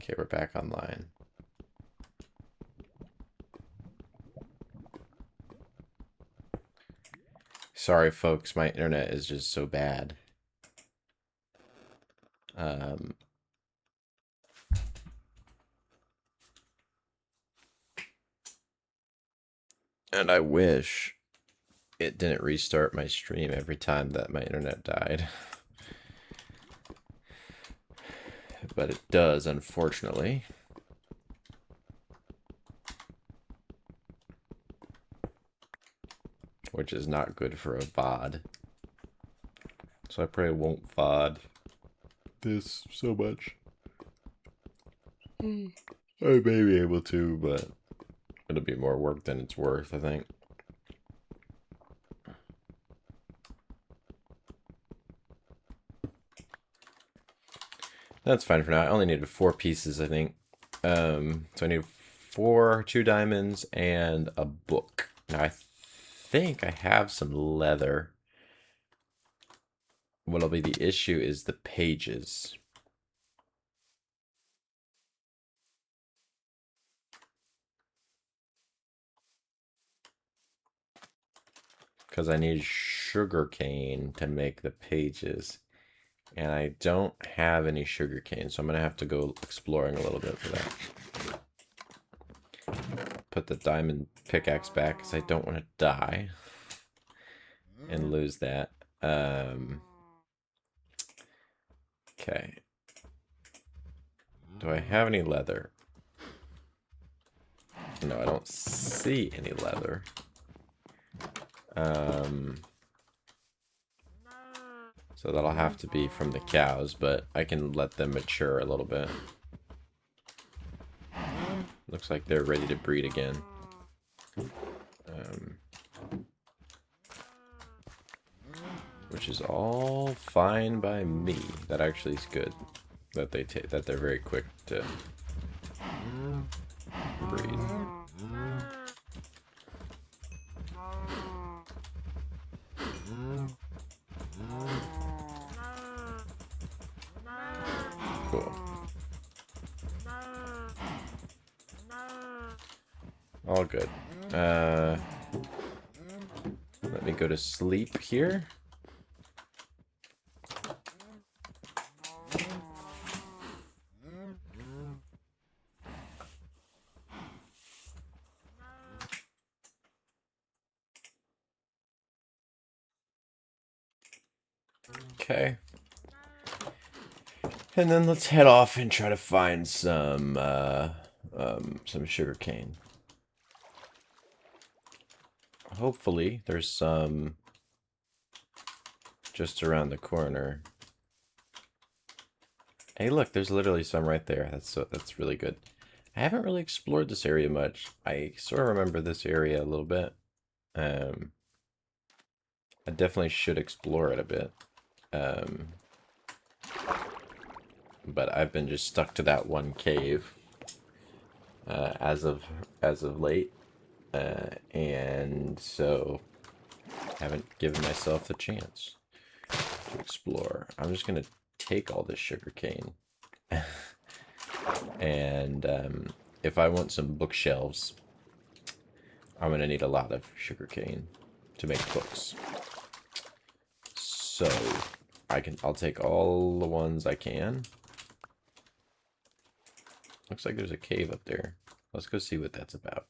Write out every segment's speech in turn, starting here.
Okay, we're back online. Sorry, folks, my internet is just so bad. And I wish it didn't restart my stream every time that my internet died. But it does, unfortunately. Which is not good for a VOD. So I probably won't VOD this so much. I may be able to, but it'll be more work than it's worth, I think. That's fine for now. I only needed 4 pieces, I think. So I need 2 diamonds, and a book. Now I think I have some leather. What'll be the issue is the pages. Because I need sugarcane to make the pages. And I don't have any sugarcane, so I'm going to have to go exploring a little bit for that. Put the diamond pickaxe back because I don't want to die and lose that. Okay. Do I have any leather? No, I don't see any leather. So that'll have to be from the cows, but I can let them mature a little bit. Looks like they're ready to breed again. Which is all fine by me. That actually is good. That they're very quick to breed. Cool. All good. Let me go to sleep here. Okay. And then let's head off and try to find some sugar cane. Hopefully, there's some just around the corner. Hey, look, there's literally some right there. That's really good. I haven't really explored this area much. I sort of remember this area a little bit. I definitely should explore it a bit. But I've been just stuck to that one cave as of late, and so haven't given myself the chance to explore. I'm just gonna take all this sugar cane, and if I want some bookshelves, I'm gonna need a lot of sugar cane to make books. So I'll take all the ones I can. Looks like there's a cave up there. Let's go see what that's about.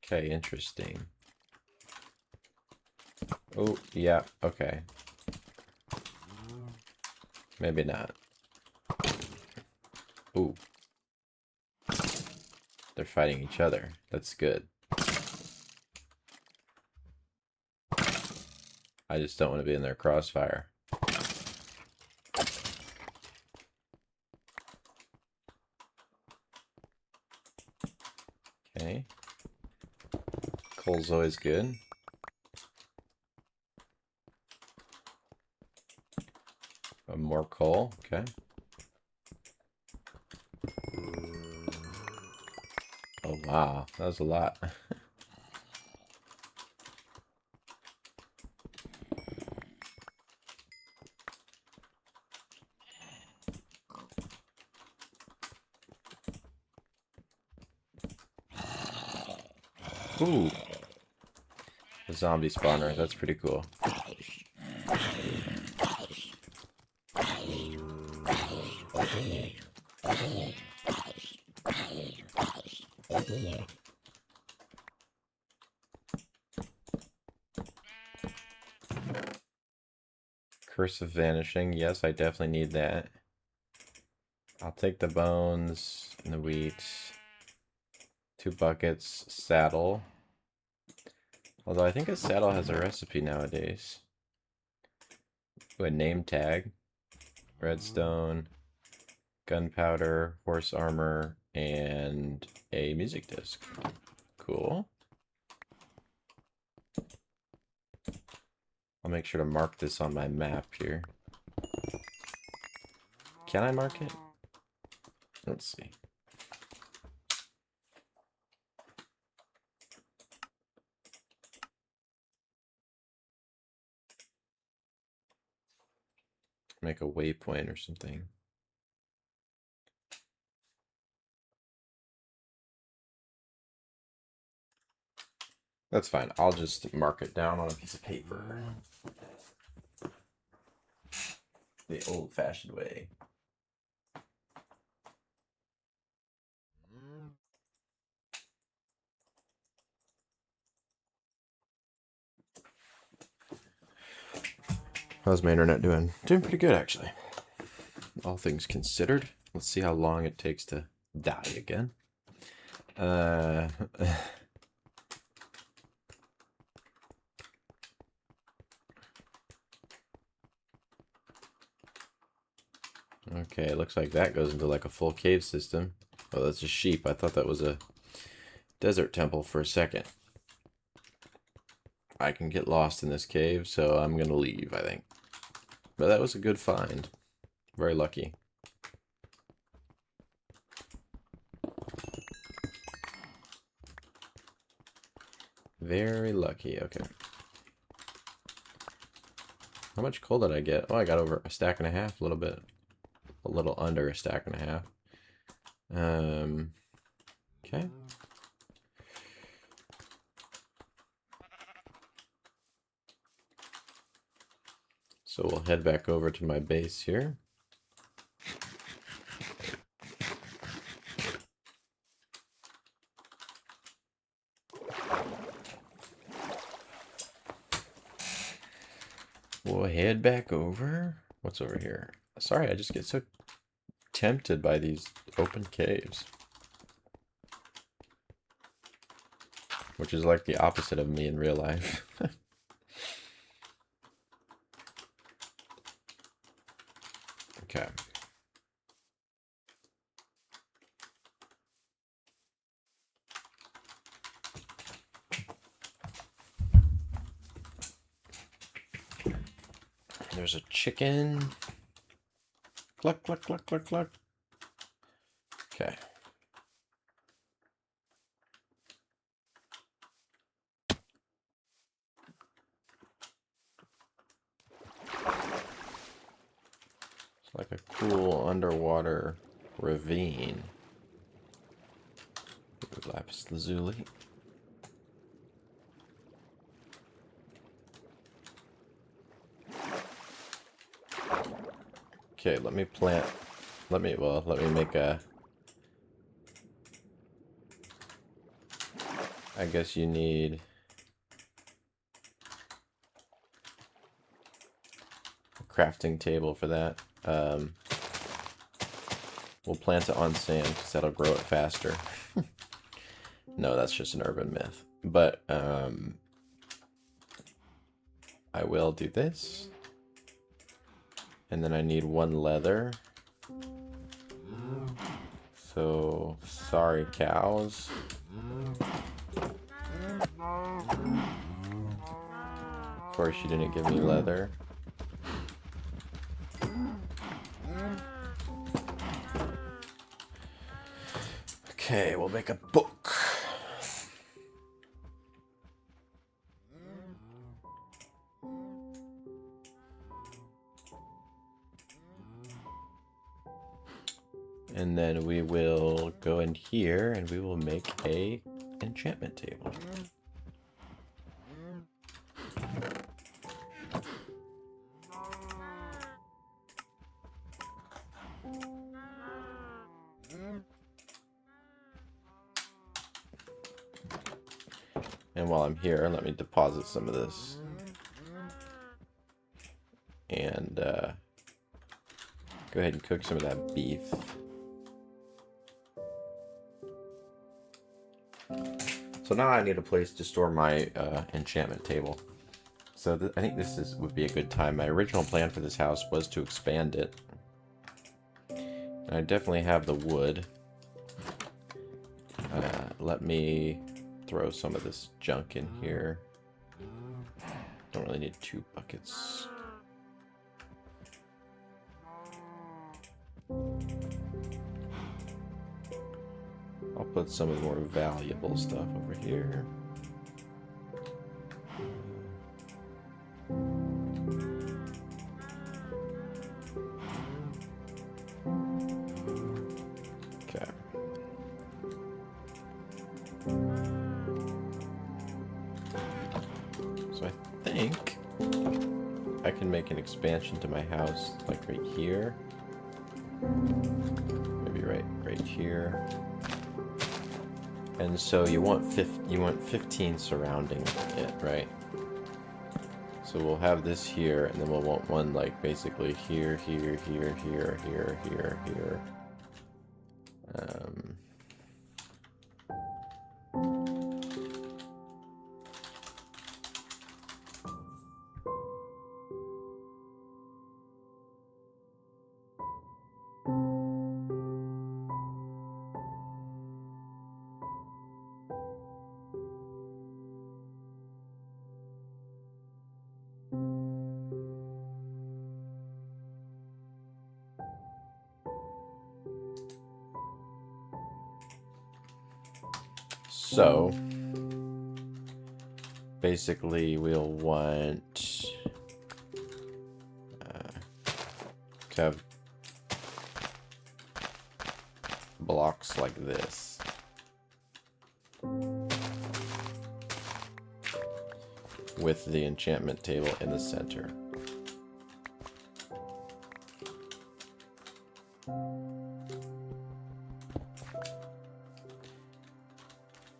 Okay, interesting. Oh, yeah, okay. Maybe not. Ooh. They're fighting each other. That's good. I just don't want to be in their crossfire. Okay. Coal's always good. More coal, okay. Oh wow, that was a lot. Ooh, a zombie spawner, that's pretty cool. Curse of Vanishing, yes, I definitely need that. I'll take the bones and the wheat. 2 buckets, saddle. Although I think a saddle has a recipe nowadays. Ooh, a name tag. Redstone. Gunpowder, horse armor, and a music disc. Cool. I'll make sure to mark this on my map here. Can I mark it? Let's see. Make a waypoint or something. That's fine. I'll just mark it down on a piece of paper. The old-fashioned way. How's my internet doing? Doing pretty good, actually. All things considered. Let's see how long it takes to die again. Okay, it looks like that goes into like a full cave system. Oh, that's a sheep. I thought that was a desert temple for a second. I can get lost in this cave, so I'm gonna leave, I think. But that was a good find. Very lucky. Very lucky, okay. How much coal did I get? Oh, I got over a stack and a half, a little bit. A little under a stack and a half. Okay. So we'll head back over to my base here. We'll head back over. What's over here? Sorry, I just get so tempted by these open caves. Which is like the opposite of me in real life. Okay. There's a chicken. Cluck, cluck, cluck, cluck, cluck. Okay. It's like a cool underwater ravine. Lapis lazuli. Okay, let me plant. Let me make a. I guess you need a crafting table for that. We'll plant it on sand because that'll grow it faster. No, that's just an urban myth. But I will do this. And then I need 1 leather. So, sorry cows. Of course you didn't give me leather. Okay, we'll make a book. And then we will go in here and we will make a enchantment table. And while I'm here, let me deposit some of this. And go ahead and cook some of that beef. So now I need a place to store my enchantment table. So I think this would be a good time. My original plan for this house was to expand it. And I definitely have the wood. Let me throw some of this junk in here. Don't really need 2 buckets. I'll put some of the more valuable stuff over here. Okay. So I think I can make an expansion to my house, like right here. Maybe right here. And so you want 15 surrounding it, right? So we'll have this here, and then we'll want one like basically here, here, here, here, here, here, here. So basically we'll want to have blocks like this. With the enchantment table in the center.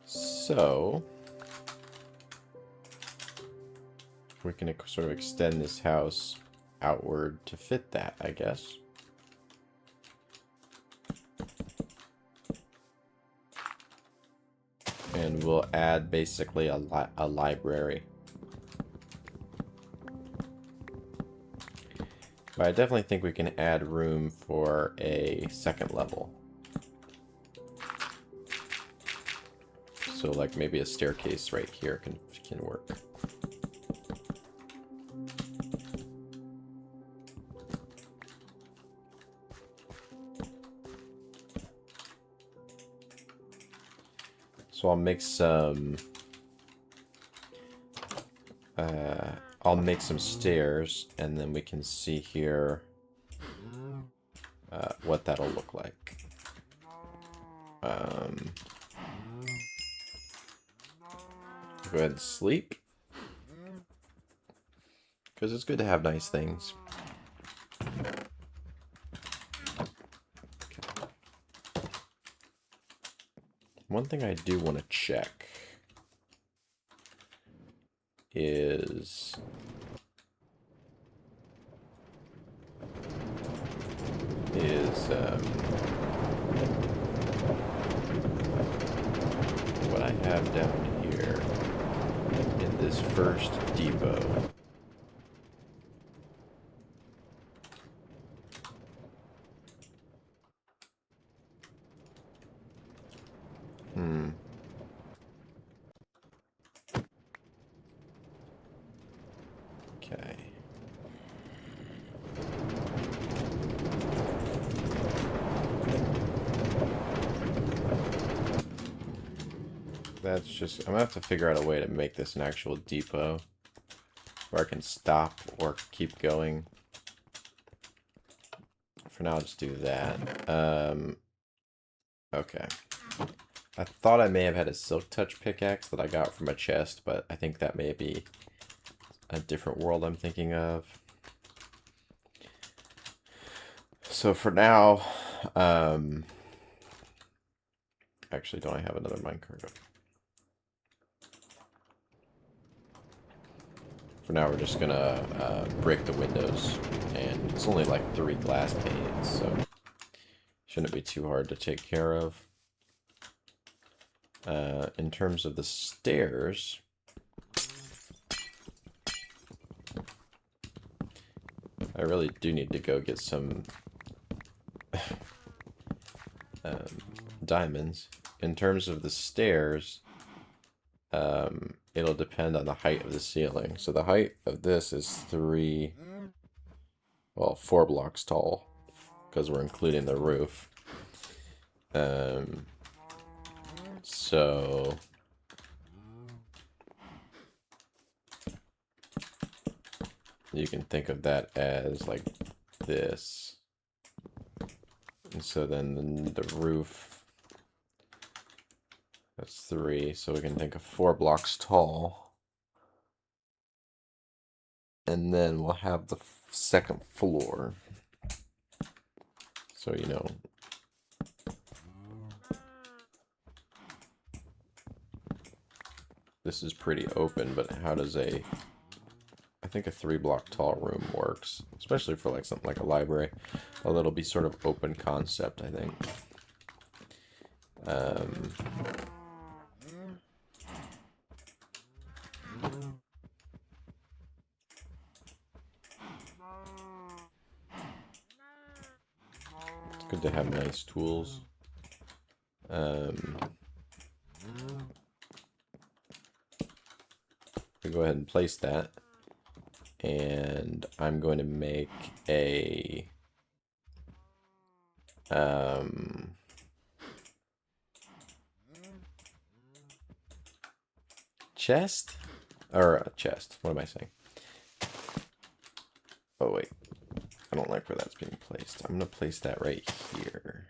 So we can sort of extend this house outward to fit that, I guess. And we'll add basically a library. But I definitely think we can add room for a second level. So like maybe a staircase right here can work. So I'll make some stairs, and then we can see here what that'll look like. Go ahead and sleep, because it's good to have nice things. Okay. One thing I do want to check is what I have down here in this first depot. Okay. That's just... I'm gonna have to figure out a way to make this an actual depot. Where I can stop or keep going. For now, I'll just do that. Okay. I thought I may have had a Silk Touch pickaxe that I got from a chest, but I think that may be a different world I'm thinking of. So for now, actually, don't I have another minecart? For now, we're just gonna break the windows, and it's only like 3 glass panes, so shouldn't be too hard to take care of. In terms of the stairs, I really do need to go get some diamonds. In terms of the stairs, it'll depend on the height of the ceiling. So the height of this is 4 blocks tall, because we're including the roof. So you can think of that as like this. And so then the roof, that's 3, so we can think of 4 blocks tall. And then we'll have the second floor. So, you know, this is pretty open, but how does I think a 3 block tall room works, especially for like something like a library, although it'll be sort of open concept, I think. It's good to have nice tools. We go ahead and place that. And I'm going to make a chest? Or a chest. What am I saying? Oh, wait. I don't like where that's being placed. I'm going to place that right here.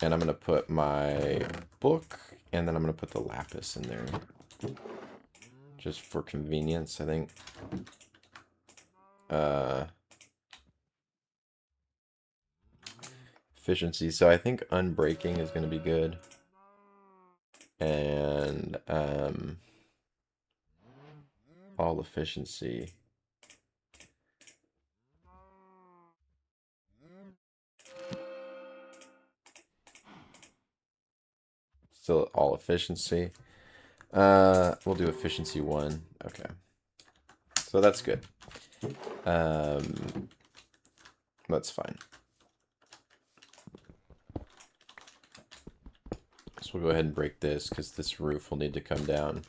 And I'm going to put my book, and then I'm going to put the lapis in there. Just for convenience, I think. Efficiency. So I think unbreaking is going to be good. And all efficiency. Still all efficiency. We'll do efficiency 1. Okay. So that's good. That's fine. So we'll go ahead and break this, because this roof will need to come down.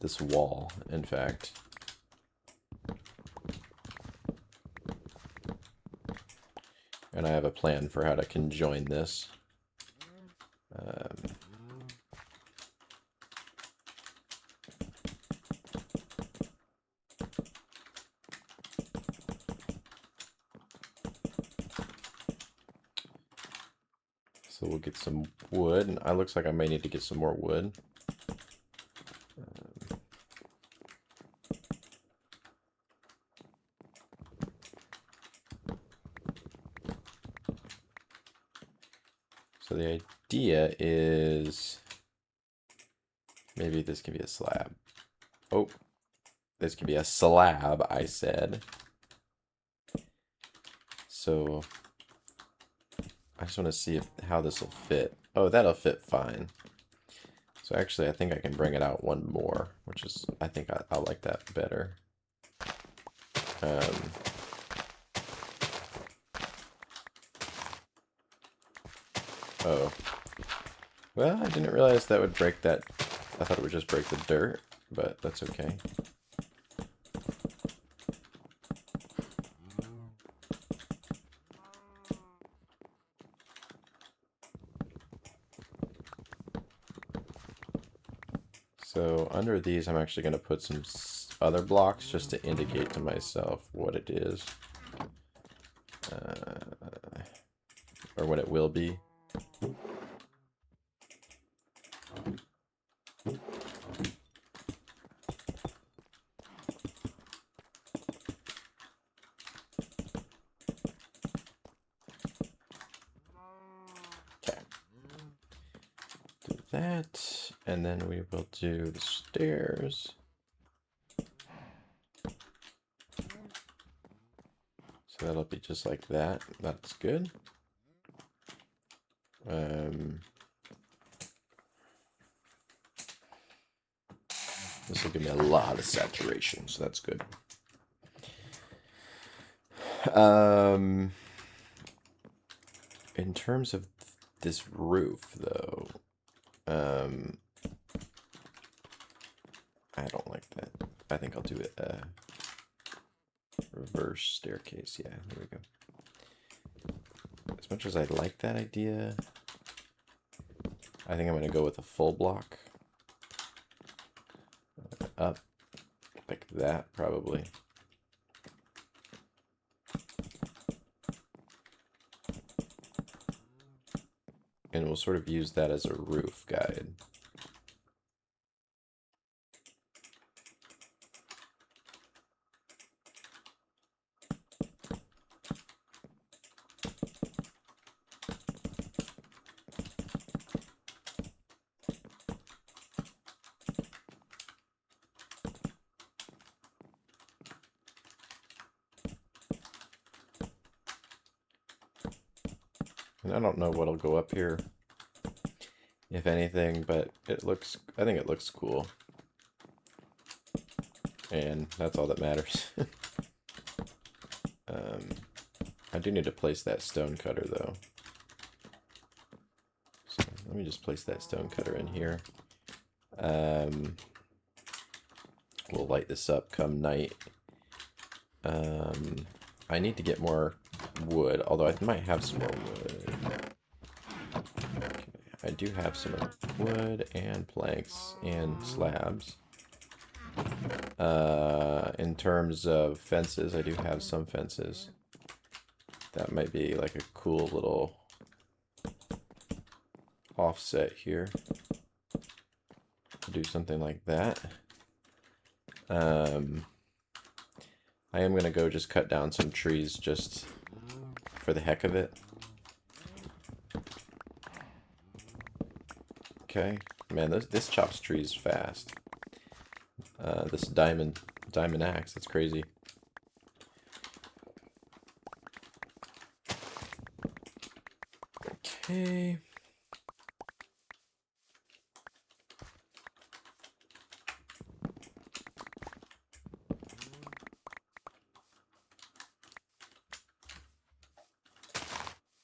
This wall, in fact. And I have a plan for how to conjoin this. So we'll get some wood, and it looks like I may need to get some more wood. So the idea is maybe this can be a slab. Oh, this can be a slab, I said. So I just want to see how this will fit. Oh, that'll fit fine. So actually, I think I can bring it out 1 more, which is, I think I like that better. Oh. Well, I didn't realize that would break that. I thought it would just break the dirt, but that's okay. So under these, I'm actually going to put some other blocks just to indicate to myself what it is. Or what it will be. Okay. Do that, and then we will do the stairs. So that'll be just like that. That's good. This will give me a lot of saturation, so that's good. In terms of this roof, though, I don't like that. I think I'll do it reverse staircase. Yeah, there we go. As much as I like that idea, I think I'm going to go with a full block. Up like that, probably. And we'll sort of use that as a roof guide. And I don't know what'll go up here, if anything, but it looks, I think it looks cool. And that's all that matters. I do need to place that stone cutter, though. So let me just place that stone cutter in here. We'll light this up come night. I need to get more wood, although I might have some more wood. Okay, I do have some wood and planks and slabs. In terms of fences, I do have some fences. That might be like a cool little offset here. Do something like that. I am going to go just cut down some trees just for the heck of it. Okay. Man, this chops trees fast. This diamond axe, that's crazy. Okay.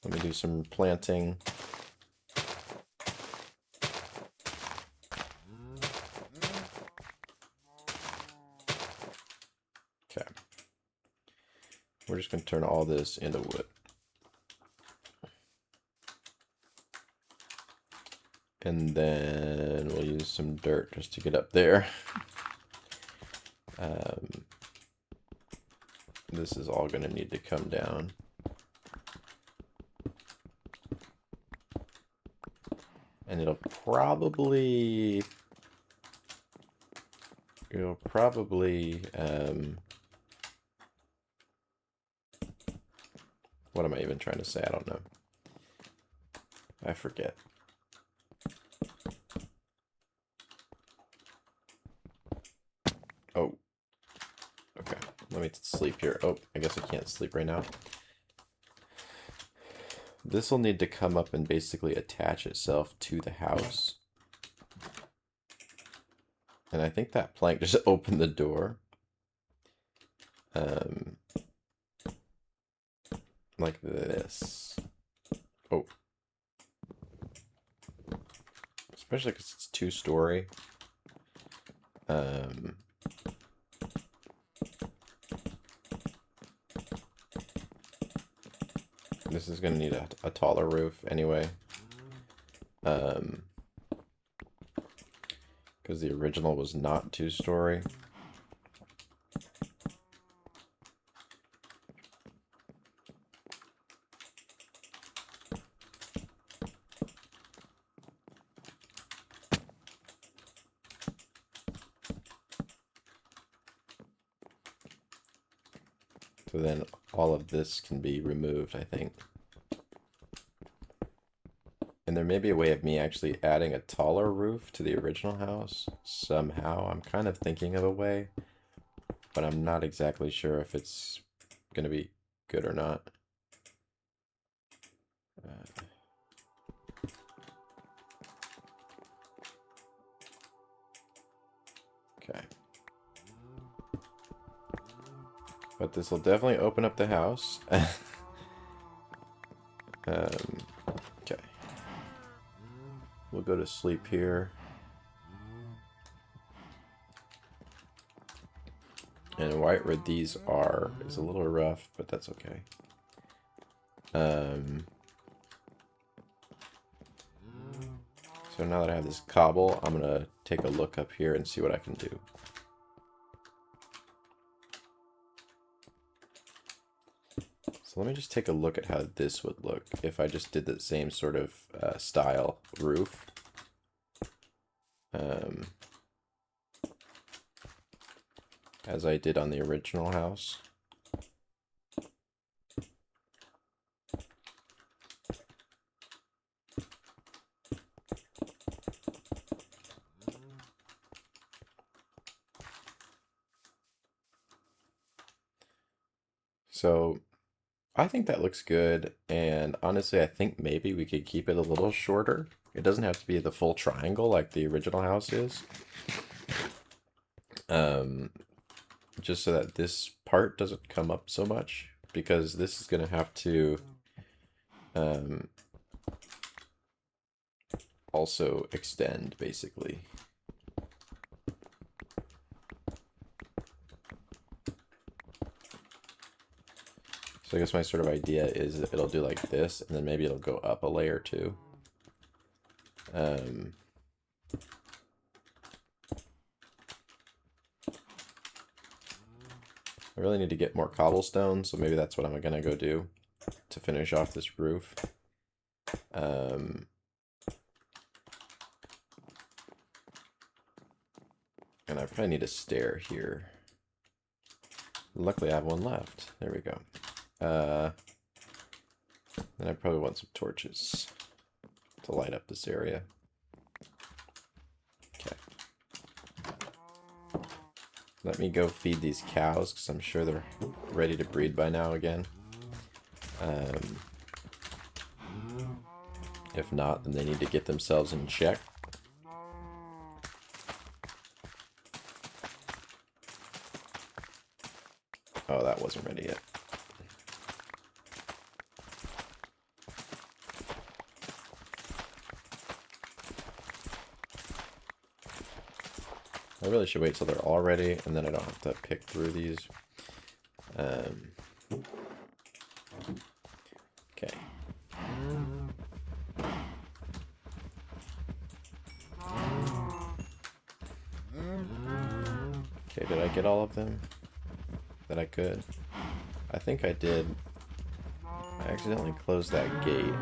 Let me do some planting. Okay. We're just going to turn all this into wood. And then we'll use some dirt just to get up there. This is all going to need to come down. And it'll probably what am I even trying to say? I don't know. I forget. Oh. Okay. Let me sleep here. Oh, I guess I can't sleep right now. This will need to come up and basically attach itself to the house. And I think that plank just opened the door. Like this. Oh. Especially because it's 2-story. This is going to need a taller roof anyway. Because the original was not 2-story. So then all of this can be removed, I think. And there may be a way of me actually adding a taller roof to the original house somehow. I'm kind of thinking of a way, but I'm not exactly sure if it's going to be good or not. Okay. But this will definitely open up the house. Okay. We'll go to sleep here. And right where these are is a little rough, but that's okay. So now that I have this cobble, I'm gonna take a look up here and see what I can do. So let me just take a look at how this would look if I just did the same sort of style roof. As I did on the original house. So I think that looks good, and honestly I think maybe we could keep it a little shorter. It doesn't have to be the full triangle like the original house is. Just so that this part doesn't come up so much, because this is going to have to also extend, basically. So I guess my sort of idea is that it'll do like this, and then maybe it'll go up a layer too. I really need to get more cobblestone, so maybe that's what I'm gonna go do to finish off this roof. And I probably need a stair here. Luckily I have one left. There we go. Then I probably want some torches to light up this area. Okay. Let me go feed these cows, because I'm sure they're ready to breed by now again. If not, then they need to get themselves in check. Oh, that wasn't ready yet. I really should wait till they're all ready, and then I don't have to pick through these. Okay. Okay, did I get all of them that I could? I think I did. I accidentally closed that gate.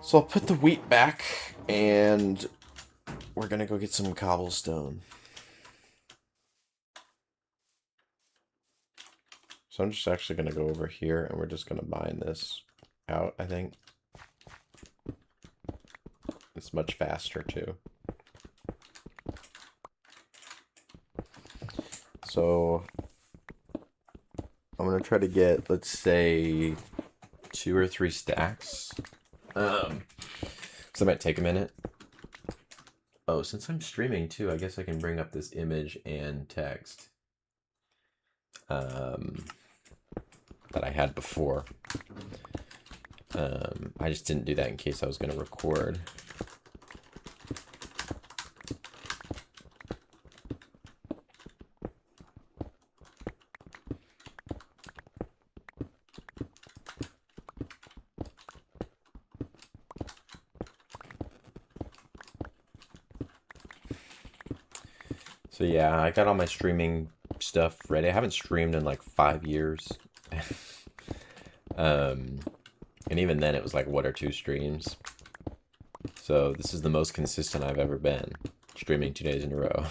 So I'll put the wheat back, and we're gonna go get some cobblestone. So I'm just actually gonna go over here, and we're just gonna mine this out, I think. It's much faster, too. So I'm gonna try to get, let's say, 2 or 3 stacks. So that might take a minute. Oh, since I'm streaming too, I guess I can bring up this image and text that I had before. I just didn't do that in case I was going to record. So yeah, I got all my streaming stuff ready. I haven't streamed in like 5 years. um, and even then it was like one or two streams. So this is the most consistent I've ever been, streaming 2 days in a row.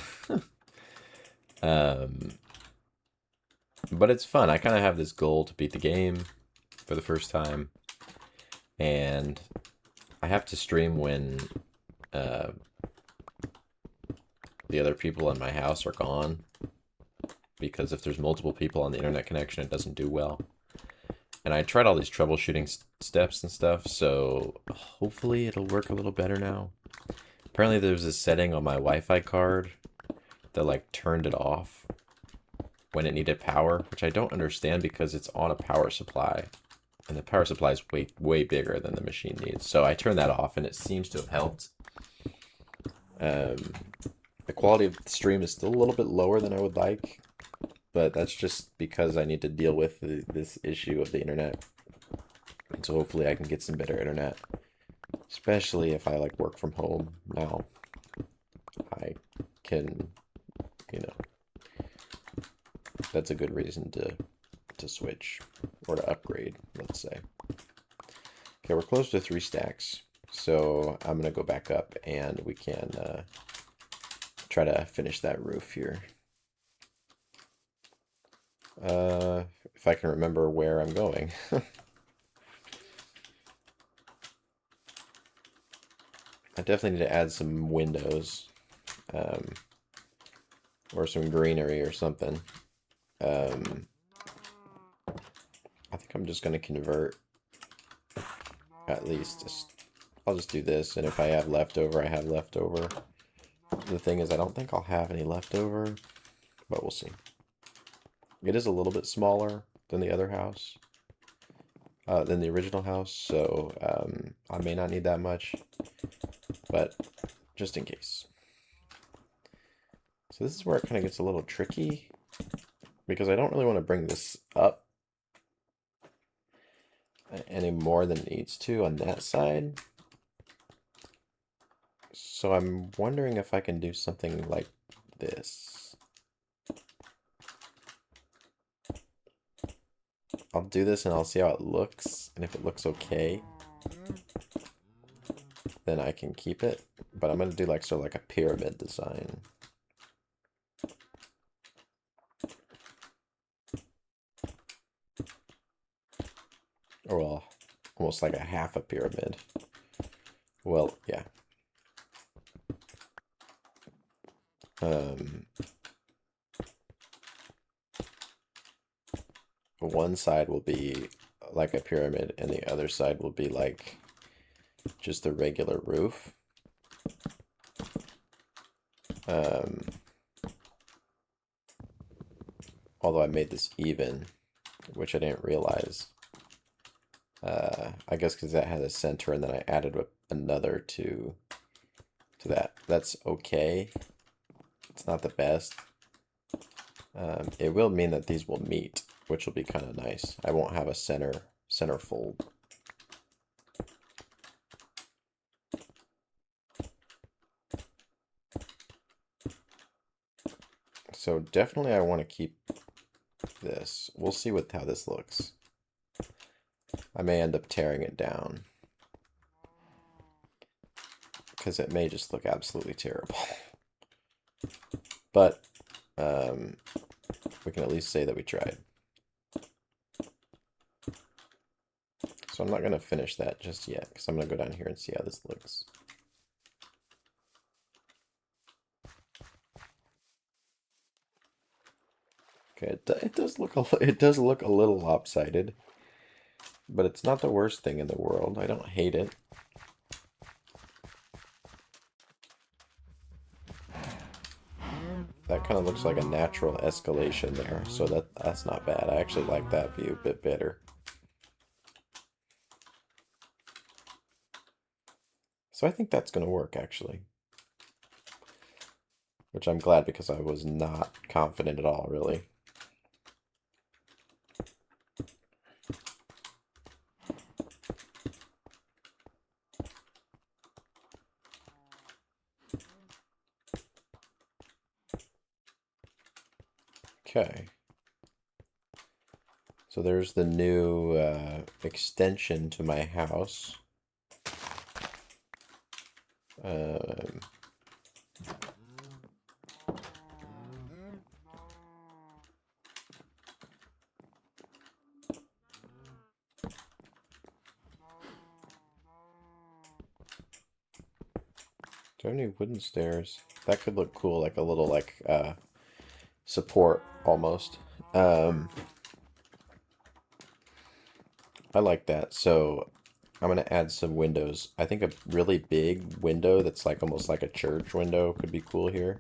um, but it's fun. I kind of have this goal to beat the game for the first time, and I have to stream when uh, the other people in my house are gone, because if there's multiple people on the internet connection, it doesn't do well. And I tried all these troubleshooting steps and stuff, so hopefully it'll work a little better now. Apparently there's a setting on my Wi-Fi card that like turned it off when it needed power, which I don't understand because it's on a power supply, and the power supply is way bigger than the machine needs. So I turned that off, and it seems to have helped. The quality of the stream is still a little bit lower than I would like, but that's just because I need to deal with this issue of the internet. And so hopefully I can get some better internet, especially if I like work from home now. I can, you know, that's a good reason to switch or to upgrade, let's say. Okay, we're close to 3 stacks, so I'm gonna go back up and we can try to finish that roof here. If I can remember where I'm going. I definitely need to add some windows, or some greenery or something. I think I'm just going to convert at least. I'll just do this, and if I have leftover, I have leftover. The thing is, I don't think I'll have any leftover, but we'll see. It is a little bit smaller than the other house, than the original house, so I may not need that much, but just in case. So this is where it kind of gets a little tricky, because I don't really want to bring this up any more than it needs to on that side. So I'm wondering if I can do something like this. I'll do this and I'll see how it looks, and if it looks okay, then I can keep it. But I'm gonna do like sort of like a pyramid design. Or well, almost like a half a pyramid. Well, yeah. One side will be like a pyramid, and the other side will be like just the regular roof. Although I made this even, which I didn't realize. I guess because that has a center, and then I added another to that. That's okay. It's not the best. It will mean that these will meet, which will be kind of nice. I won't have a center fold. So definitely I want to keep this. We'll see how this looks. I may end up tearing it down, because it may just look absolutely terrible. But we can at least say that we tried. So I'm not going to finish that just yet, because I'm going to go down here and see how this looks. Okay, it does look a little lopsided, but it's not the worst thing in the world. I don't hate it. That kind of looks like a natural escalation there, so that's not bad. I actually like that view a bit better. So I think that's going to work, actually. Which I'm glad, because I was not confident at all, really. Okay. So there's the new extension to my house. Um, do I have any wooden stairs? That could look cool, like a little like support almost. I like that. So I'm gonna add some windows. I think a really big window that's like almost like a church window could be cool here.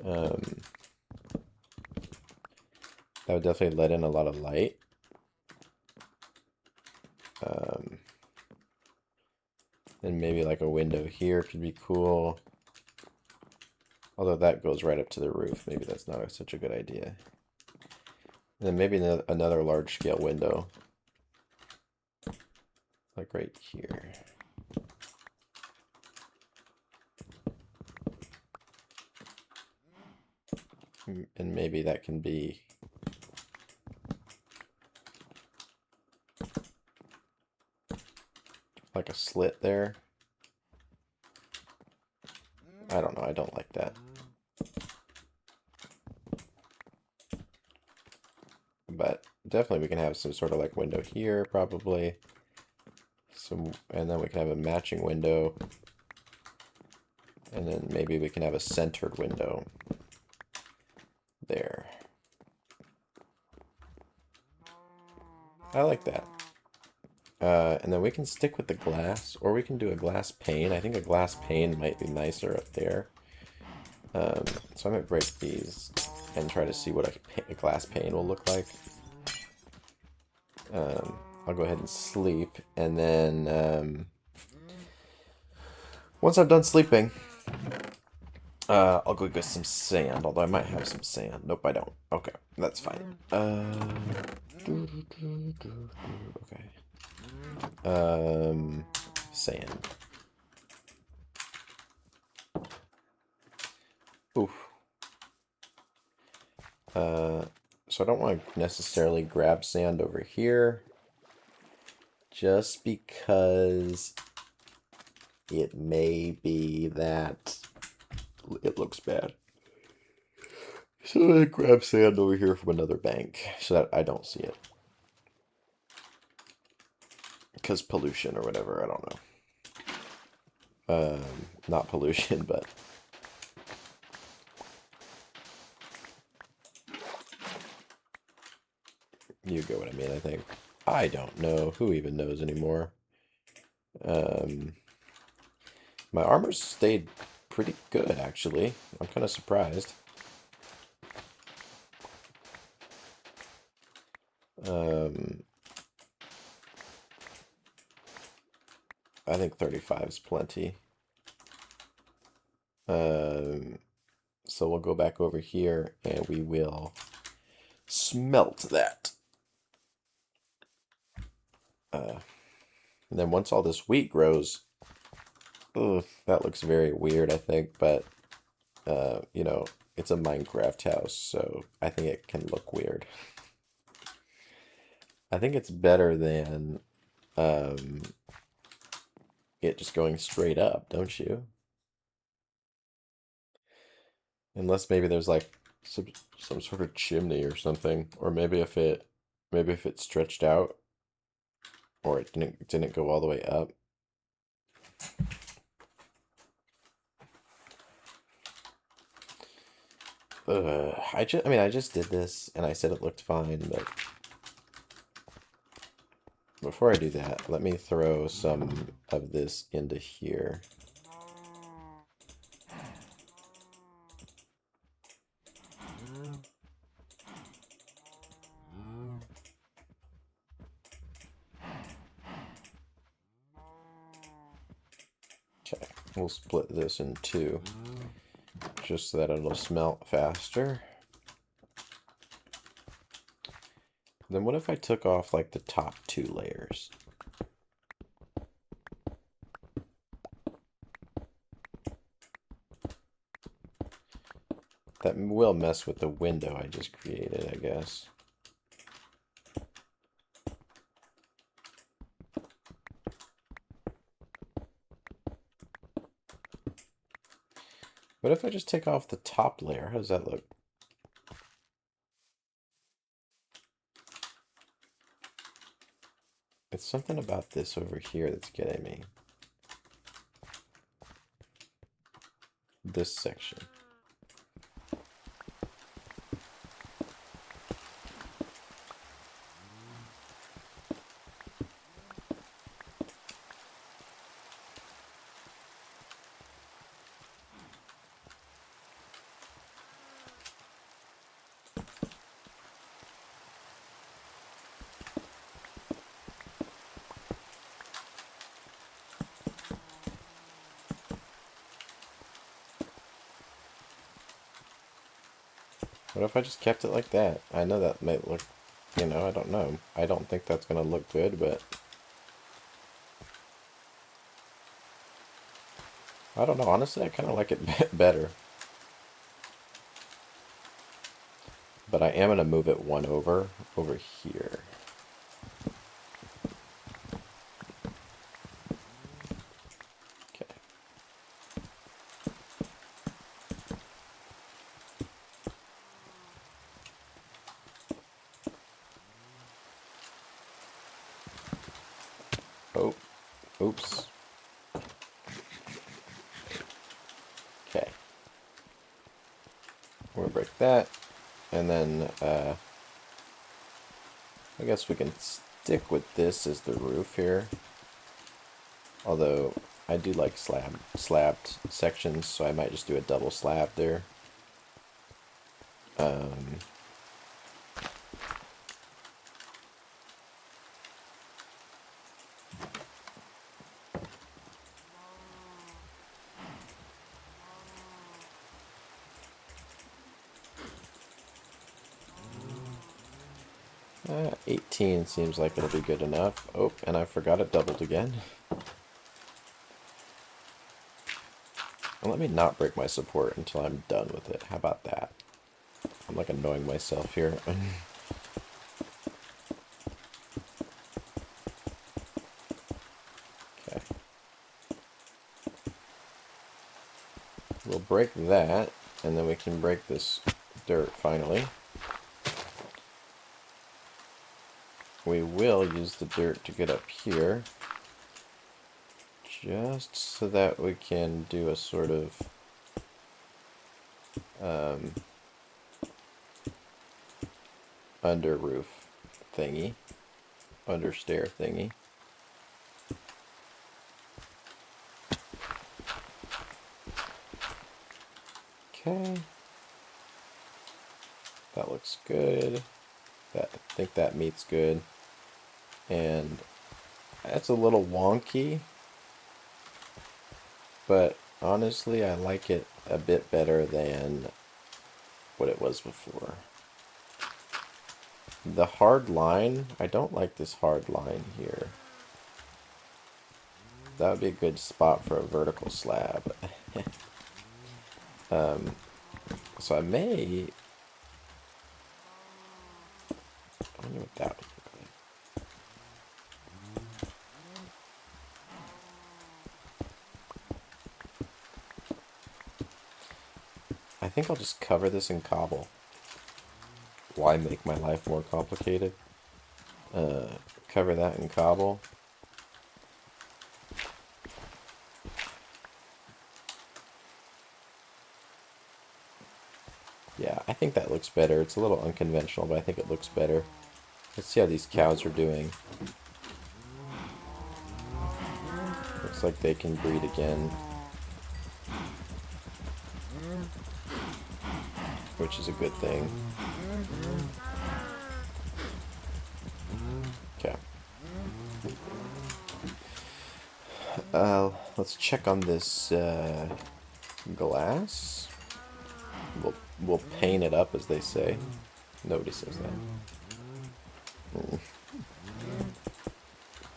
That would definitely let in a lot of light. And maybe like a window here could be cool. Although that goes right up to the roof. Maybe that's not such a good idea. And then maybe another large scale window. Like right here. And maybe that can be like a slit there. I don't know, I don't like that. But definitely we can have some sort of like window here probably. And then we can have a matching window. And then maybe we can have a centered window there. I like that. And then we can stick with the glass, or we can do a glass pane. I think a glass pane might be nicer up there. So I might break these and try to see what a glass pane will look like. I'll go ahead and sleep, and then once I'm done sleeping, I'll go get some sand, although I might have some sand. Nope, I don't. Okay, that's fine. Okay. Sand. Oof. So I don't want to necessarily grab sand over here, just because it may be that it looks bad. So I'm gonna grab sand over here from another bank so that I don't see it. Because pollution or whatever, I don't know. Not pollution, but you get what I mean, I think. I don't know. Who even knows anymore? My armor's stayed pretty good, actually. I'm kind of surprised. I think 35 is plenty. So we'll go back over here and we will smelt that. And then once all this wheat grows, ugh, that looks very weird, I think, but you know, it's a Minecraft house, so I think it can look weird. I think it's better than it just going straight up, don't you? Unless maybe there's like some sort of chimney or something, or maybe if it stretched out, or it didn't go all the way up. I just did this and I said it looked fine, but before I do that, let me throw some of this into here. Okay, we'll split this in two, just so that it'll smelt faster. Then what if I took off like the top two layers? That will mess with the window I just created, I guess. What if I just take off the top layer? How does that look? It's something about this over here that's getting me. This section. What if I just kept it like that? I know that might look, you know, I don't know. I don't think that's going to look good, but I don't know. Honestly, I kind of like it better. But I am going to move it one over here. Okay. Oh, oops. Okay. We'll break that. And then, I guess we can stick with this as the roof here. Although, I do like slabbed sections, so I might just do a double slab there. 18 seems like it'll be good enough. Oh, and I forgot it doubled again. And let me not break my support until I'm done with it. How about that? I'm like annoying myself here. Okay. We'll break that, and then we can break this dirt finally. We will use the dirt to get up here, just so that we can do a sort of under roof thingy, under stair thingy. Okay, that looks good. I think that meets good. And that's a little wonky, but honestly I like it a bit better than what it was before. The hard line, I don't like this hard line here. That would be a good spot for a vertical slab. So I may... I wonder what that would look like. I think I'll just cover this in cobble. Why make my life more complicated? Cover that in cobble. Yeah, I think that looks better. It's a little unconventional, but I think it looks better. Let's see how these cows are doing. Looks like they can breed again. Which is a good thing. Okay. Let's check on this glass. We'll paint it up, as they say. Nobody says that.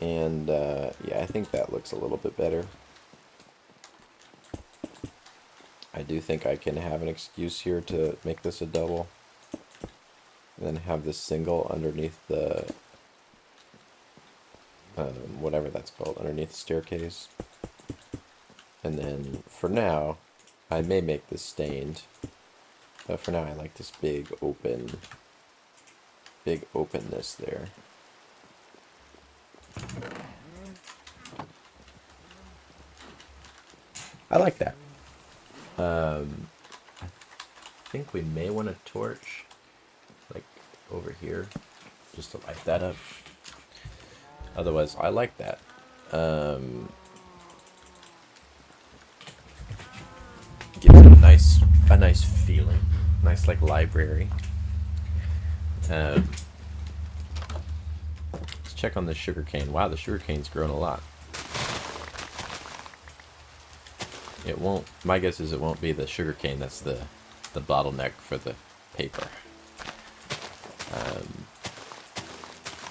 And yeah, I think that looks a little bit better. I do think I can have an excuse here to make this a double. And then have this single underneath the, whatever that's called, underneath the staircase. And then for now, I may make this stained. But for now, I like this big openness there. I like that. I think we may want a torch, like over here, just to light that up. Otherwise, I like that. Gives it a nice feeling, nice like library. Let's check on the sugarcane. Wow, the sugarcane's grown a lot. It won't. My guess is it won't be the sugarcane that's the bottleneck for the paper.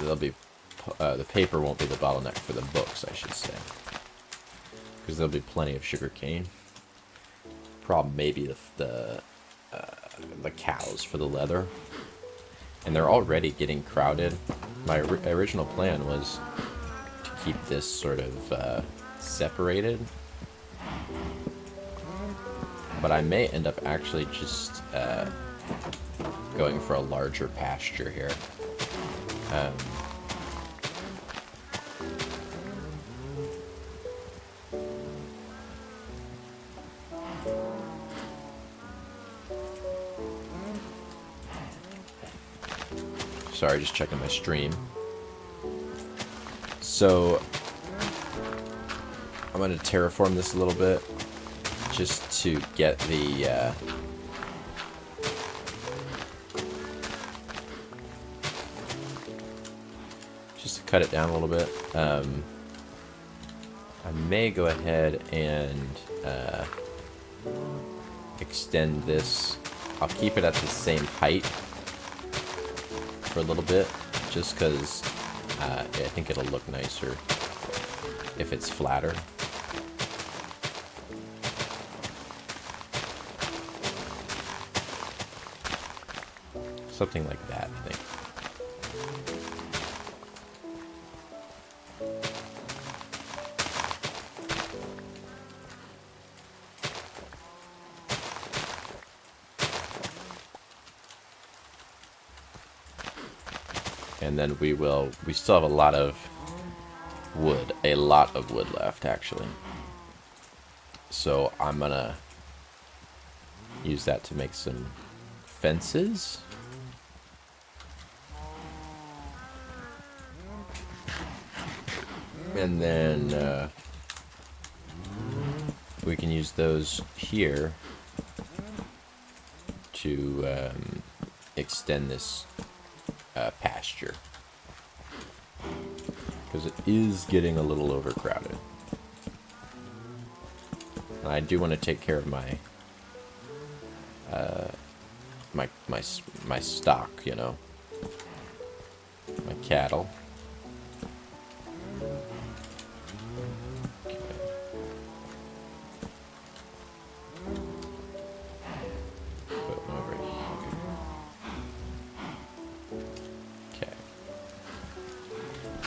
There'll be the paper won't be the bottleneck for the books, I should say, because there'll be plenty of sugarcane. Problem may be the cows for the leather, and they're already getting crowded. My original plan was to keep this sort of separated. But I may end up actually just going for a larger pasture here. Sorry, just checking my stream. So I'm going to terraform this a little bit, just to get the just to cut it down a little bit. I may go ahead and extend this. I'll keep it at the same height for a little bit, just because I think it'll look nicer if it's flatter. Something like that, I think. And then we still have a lot of wood left, actually. So I'm gonna use that to make some fences. And then we can use those here to extend this pasture, because it is getting a little overcrowded. And I do want to take care of my my stock, you know, my cattle.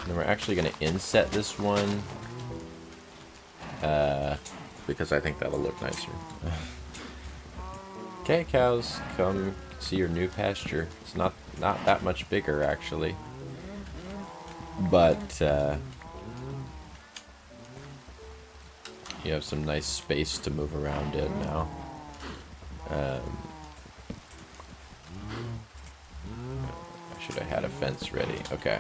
We're actually going to inset this one because I think that'll look nicer. Okay, cows, come see your new pasture. It's not that much bigger, actually, but you have some nice space to move around in now. I should have had a fence ready. Okay.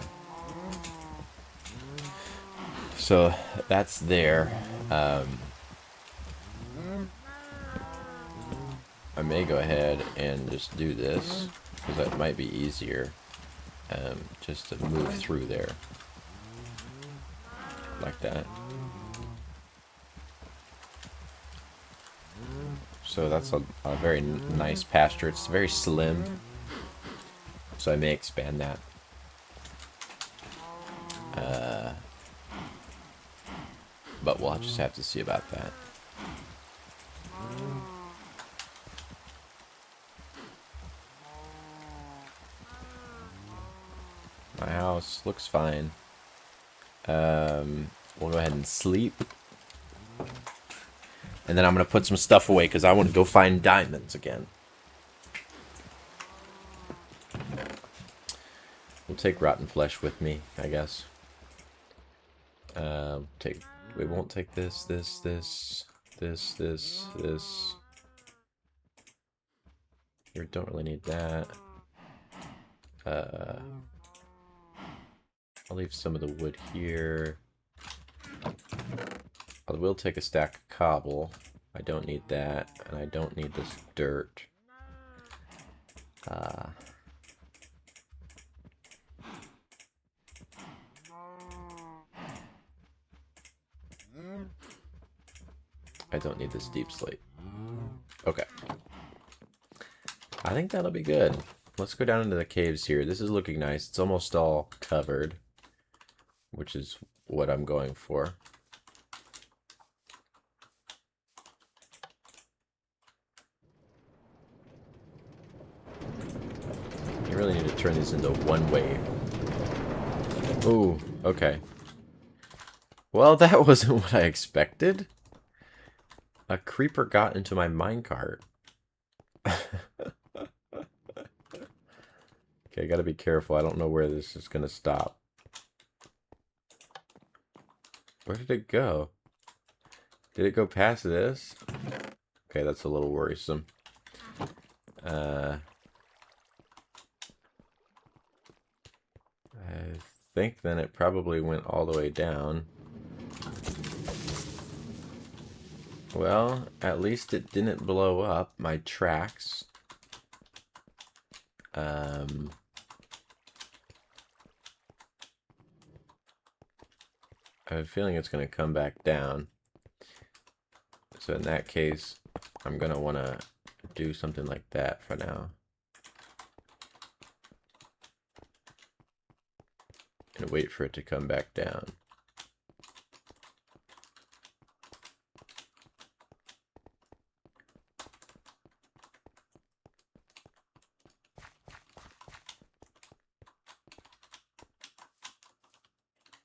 So that's there. I may go ahead and just do this, because that might be easier, just to move through there like that. So that's a very nice pasture. It's very slim, so I may expand that. But we'll just have to see about that. My house looks fine. We'll go ahead and sleep. And then I'm going to put some stuff away because I want to go find diamonds again. We'll take rotten flesh with me, I guess. We won't take this. We don't really need that. I'll leave some of the wood here. I will take a stack of cobble. I don't need that, and I don't need this dirt. I don't need this deep slate. Okay. I think that'll be good. Let's go down into the caves here. This is looking nice. It's almost all covered, which is what I'm going for. You really need to turn these into one wave. Ooh, okay. Well, that wasn't what I expected. A creeper got into my minecart. Okay, I gotta be careful. I don't know where this is gonna stop. Where did it go? Did it go past this? Okay, that's a little worrisome. I think then it probably went all the way down. Well, at least it didn't blow up my tracks. I have a feeling it's going to come back down. So in that case, I'm going to want to do something like that for now. And wait for it to come back down.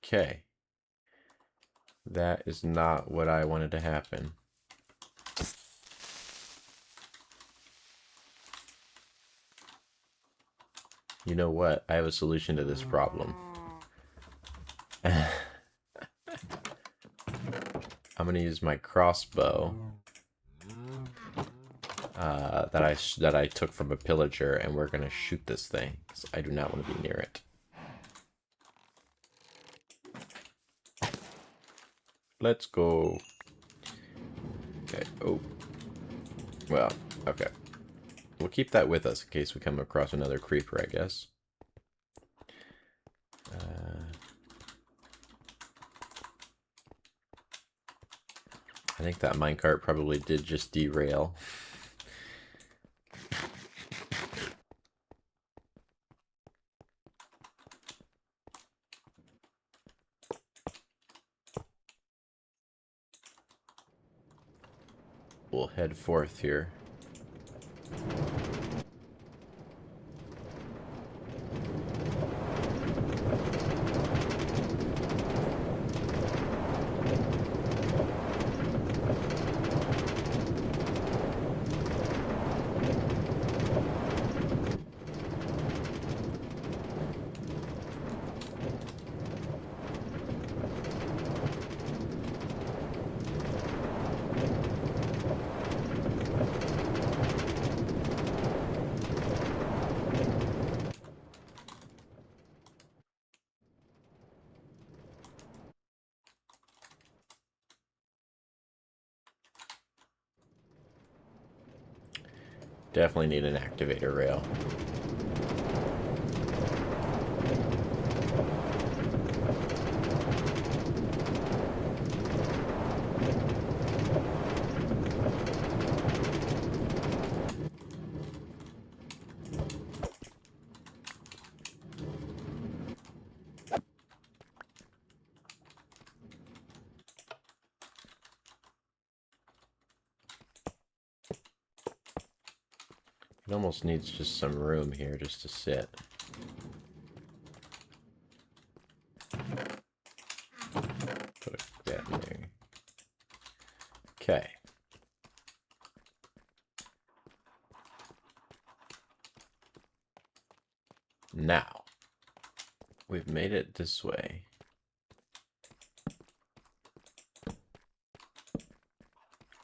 Okay. That is not what I wanted to happen. You know what? I have a solution to this problem. I'm going to use my crossbow that I took from a pillager, and we're going to shoot this thing, because I do not want to be near it. Let's go. Okay. Oh. Well, okay. We'll keep that with us in case we come across another creeper, I guess. I think that minecart probably did just derail. We'll head forth here. Definitely need an activator rail. It almost needs just some room here just to sit. Now, we've made it this way.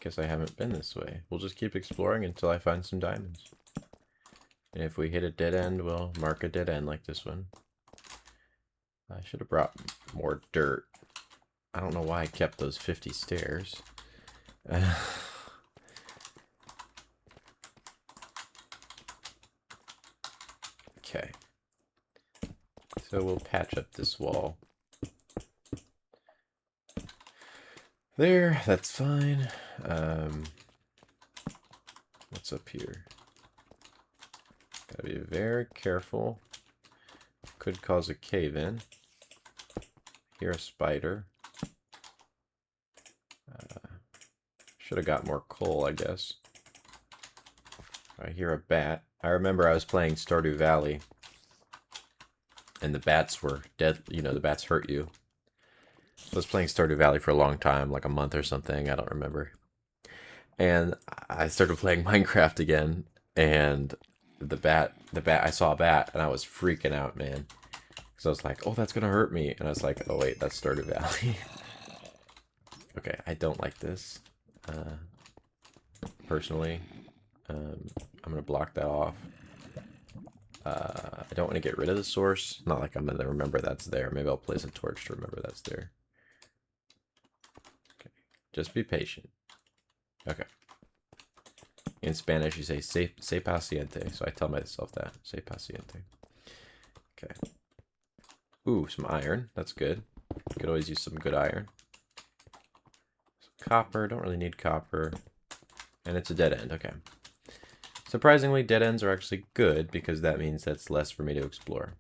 Guess I haven't been this way. We'll just keep exploring until I find some diamonds. And if we hit a dead end, we'll mark a dead end like this one. I should have brought more dirt. I don't know why I kept those 50 stairs. Okay. So we'll patch up this wall. There, that's fine. What's up here? Gotta be very careful. Could cause a cave-in. Hear a spider. Should have got more coal, I guess. I hear a bat. I remember I was playing Stardew Valley, and the bats were dead. You know, the bats hurt you. I was playing Stardew Valley for a long time, like a month or something. I don't remember. And I started playing Minecraft again, and I saw a bat, and I was freaking out, man. Because I was like, oh, that's gonna hurt me. And I was like, oh, wait, that's Stardew Valley. Okay, I don't like this. Personally, I'm gonna block that off. I don't want to get rid of the source. Not like I'm gonna remember that's there. Maybe I'll place a torch to remember that's there. Okay, just be patient. Okay. In Spanish, you say "sé paciente," so I tell myself that. "Sé paciente." Okay. Ooh, some iron. That's good. Could always use some good iron. Some copper. Don't really need copper. And it's a dead end. Okay. Surprisingly, dead ends are actually good because that means that's less for me to explore.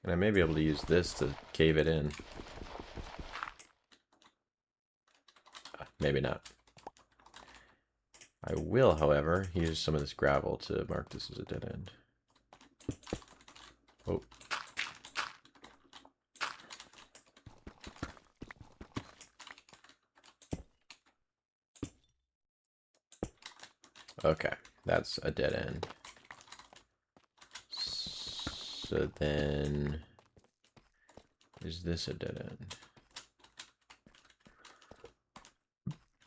And I may be able to use this to cave it in. Maybe not. I will, however, use some of this gravel to mark this as a dead end. Oh. Okay, that's a dead end. So then, is this a dead end?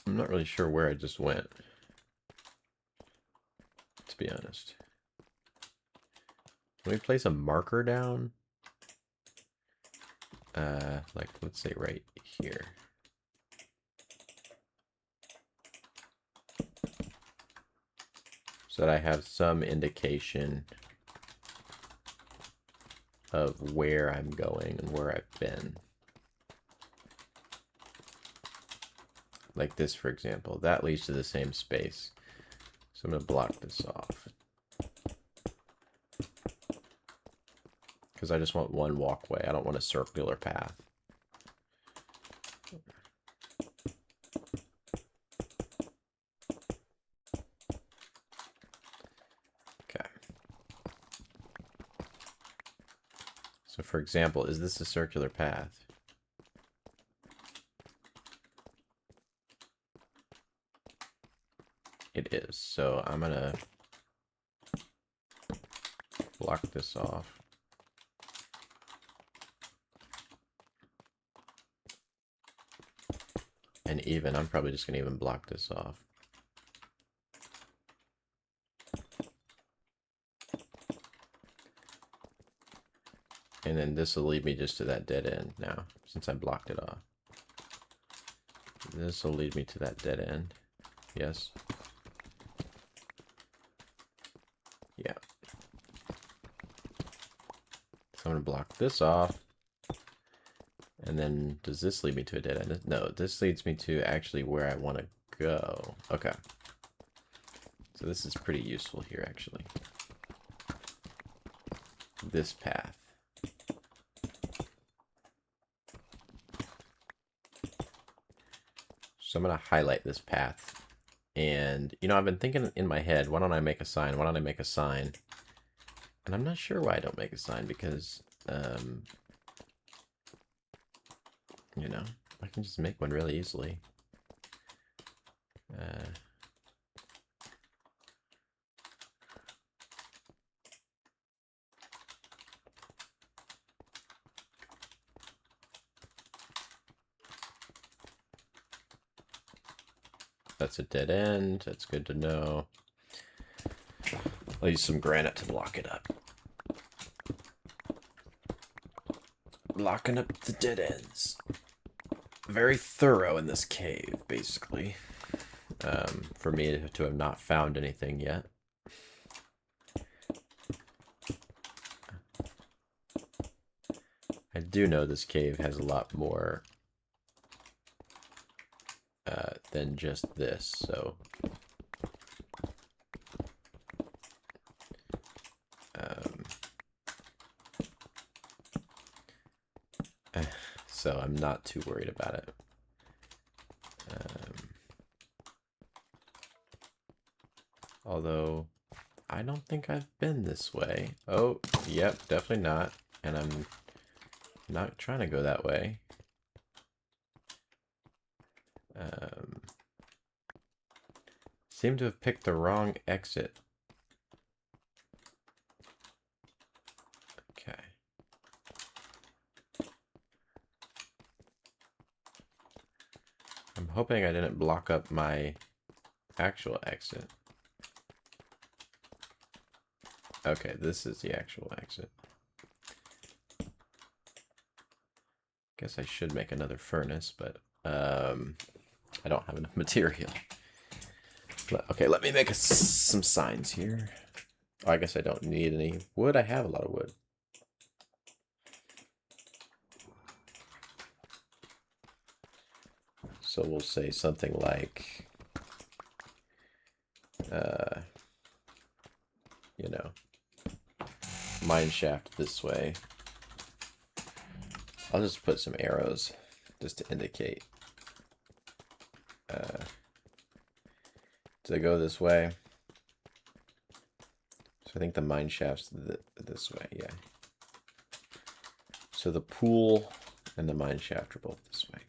I'm not really sure where I just went, to be honest. Let me place a marker down. Like, let's say right here. So that I have some indication of where I'm going and where I've been. Like this, for example. That leads to the same space. So I'm going to block this off. Because I just want one walkway. I don't want a circular path. Okay. So for example, is this a circular path? It is. So I'm going to block this off. And even, I'm probably just going to even block this off. And then this will lead me just to that dead end now, since I blocked it off. This will lead me to that dead end. Yes. Yeah. So I'm going to block this off. And then, does this lead me to a dead end? No, this leads me to actually where I want to go. Okay. So this is pretty useful here, actually. This path. So I'm going to highlight this path. And, you know, I've been thinking in my head, why don't I make a sign? Why don't I make a sign? And I'm not sure why I don't make a sign, because, you know, I can just make one really easily. That's a dead end. That's good to know. I'll use some granite to block it up. Blocking up the dead ends. Very thorough in this cave, basically. For me to have not found anything yet. I do know this cave has a lot more than just this, so... so I'm not too worried about it. Although, I don't think I've been this way. Oh, yep, definitely not. And I'm not trying to go that way. Seem to have picked the wrong exit. Okay. I'm hoping I didn't block up my actual exit. Okay, this is the actual exit. Guess I should make another furnace, but I don't have enough material. Okay, let me make some signs here. Oh, I guess I don't need any wood. I have a lot of wood. So we'll say something like, you know, mine shaft this way. I'll just put some arrows just to indicate to go this way. So I think the mine shaft's this way, yeah. So the pool and the mine shaft are both this way.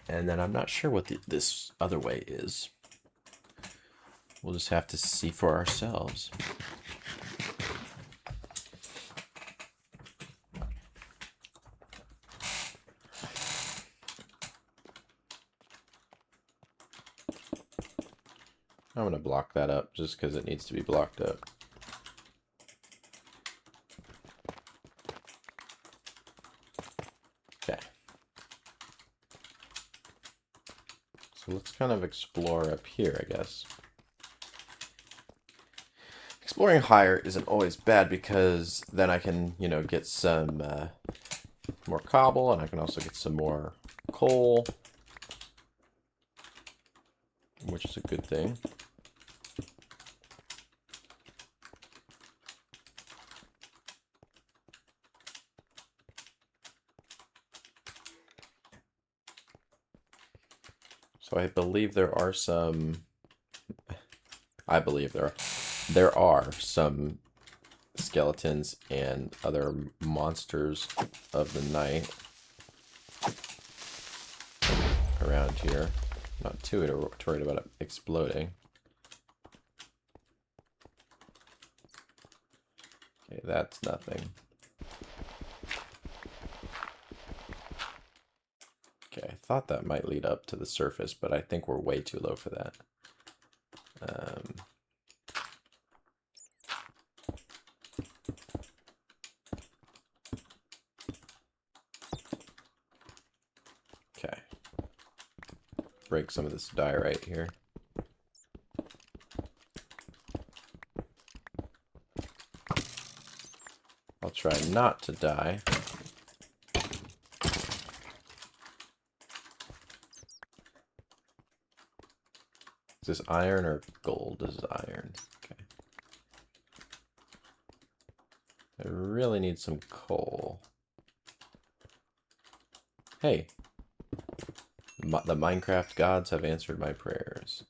And then I'm not sure what this other way is. We'll just have to see for ourselves. I'm going to block that up just because it needs to be blocked up. Okay. So let's kind of explore up here, I guess. Exploring higher isn't always bad because then I can, you know, get some more cobble, and I can also get some more coal, which is a good thing. So I believe there are some... I believe there are some skeletons and other monsters of the night around here. Not too worried about it exploding. Okay, that's nothing. Okay, I thought that might lead up to the surface, but I think we're way too low for that. Okay. Break some of this diorite here. I'll try not to die. Is this iron or gold? This is iron. Okay. I really need some coal. Hey. The Minecraft gods have answered my prayers.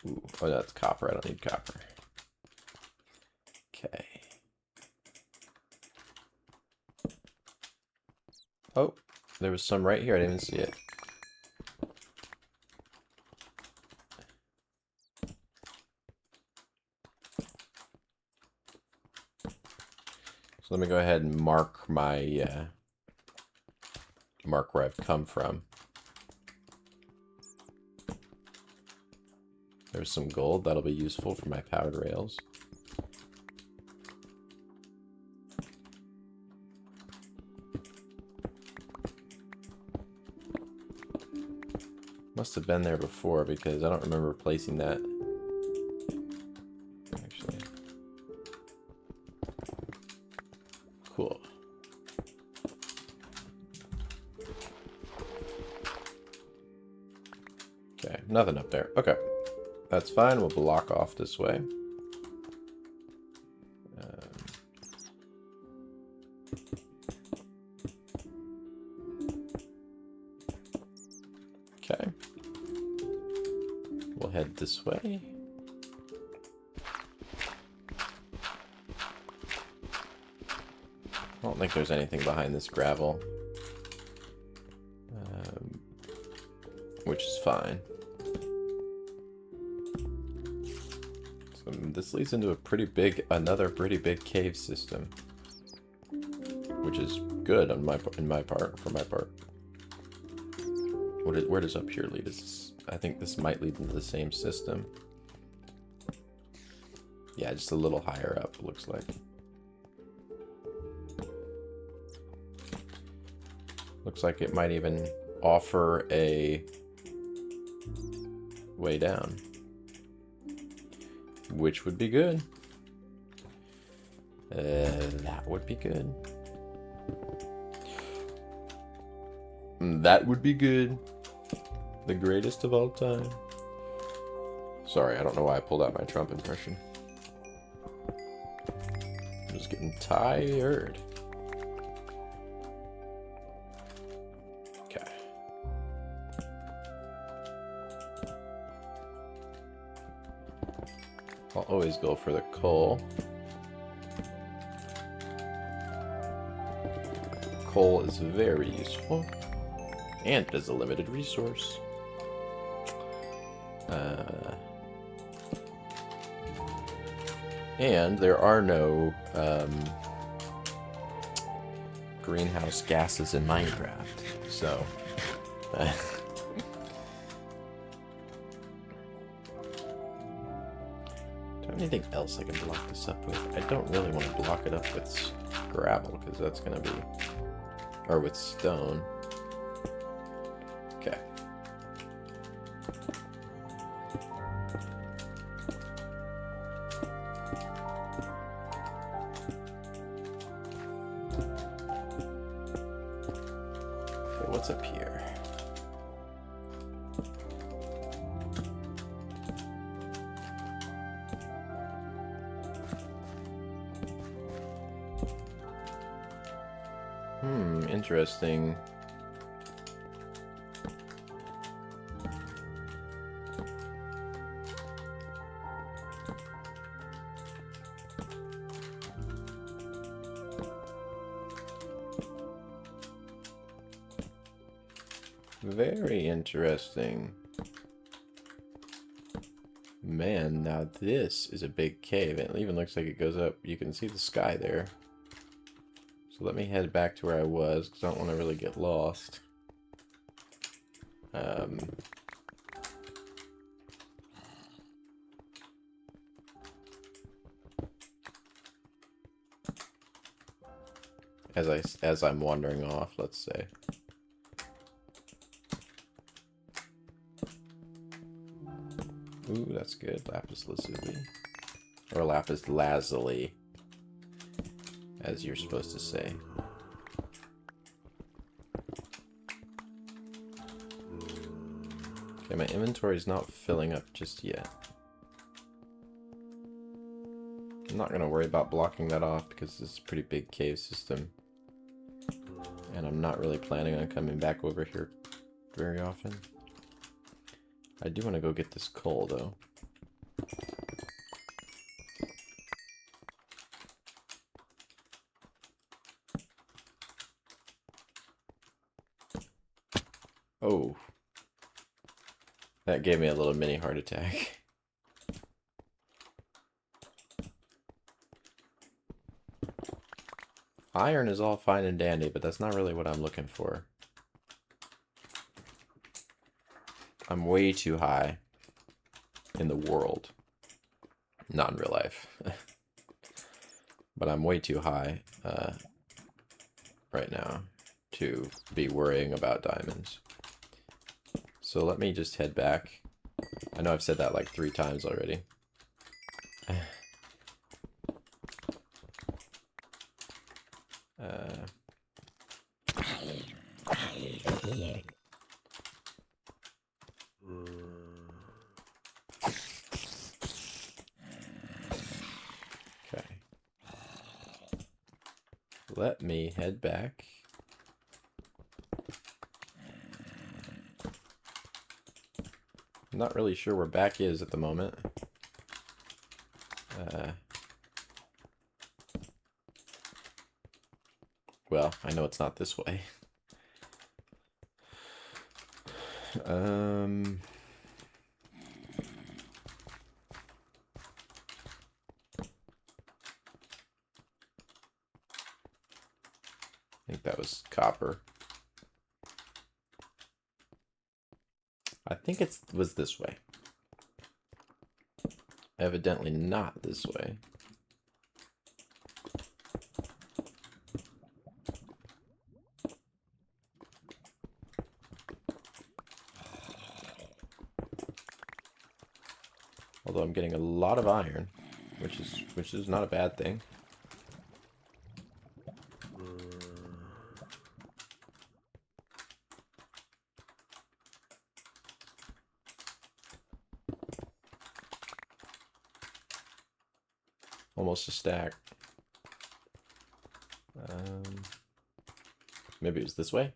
Ooh, oh, that's copper. I don't need copper. Okay. Oh, there was some right here. I didn't even see it. So let me go ahead and mark my mark where I've come from. There's some gold that'll be useful for my powered rails. Must have been there before because I don't remember placing that. Actually. Cool. Okay, nothing up there. Okay. That's fine. We'll block off this way. Okay. We'll head this way. I don't think there's anything behind this gravel. Which is fine. So this leads into a another pretty big cave system. Which is good on for my part. Where does up here lead? I think this might lead into the same system. Yeah, just a little higher up, looks like. Looks like it might even offer a way down. Which would be good. That would be good. That would be good. The greatest of all time. Sorry, I don't know why I pulled out my Trump impression. I'm just getting tired. Okay. I'll always go for the coal. Coal is very useful. And it is a limited resource. And there are no greenhouse gases in Minecraft, so do I have anything else I can block this up with? I don't really want to block it up with gravel because that's gonna be, or with stone. Okay. What's up here? Interesting. Very interesting. Man, now this is a big cave. It even looks like it goes up. You can see the sky there. So let me head back to where I was, because I don't want to really get lost. As I'm wandering off, let's say. Ooh, that's good. Lapis lazuli. Or lapis lazuli, as you're supposed to say. Okay, my inventory is not filling up just yet. I'm not going to worry about blocking that off because this is a pretty big cave system. And I'm not really planning on coming back over here very often. I do want to go get this coal, though. Oh. That gave me a little mini heart attack. iron is all fine and dandy, but that's not really what I'm looking for. I'm way too high in the world. Not in real life. But I'm way too high right now to be worrying about diamonds. So let me just head back. I know I've said that like 3 times already. Okay. Let me head back. I'm not really sure where back is at the moment. Well, I know it's not this way. I think that was copper. I think it was this way. Evidently not this way. Although I'm getting a lot of iron, which is not a bad thing. Almost a stack. Maybe it was this way?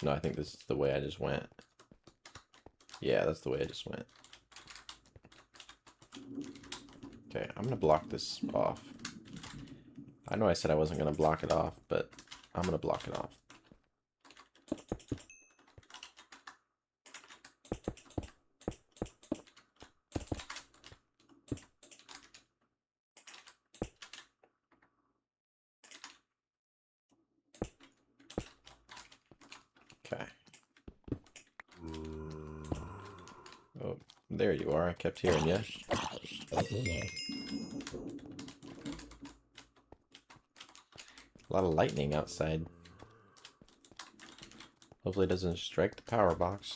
No, I think this is the way I just went. Yeah, that's the way I just went. Okay, I'm gonna block this off. I know I said I wasn't gonna block it off, but I'm gonna block it off. Okay. Oh, there you are. I kept hearing you. A lot of lightning outside. Hopefully it doesn't strike the power box.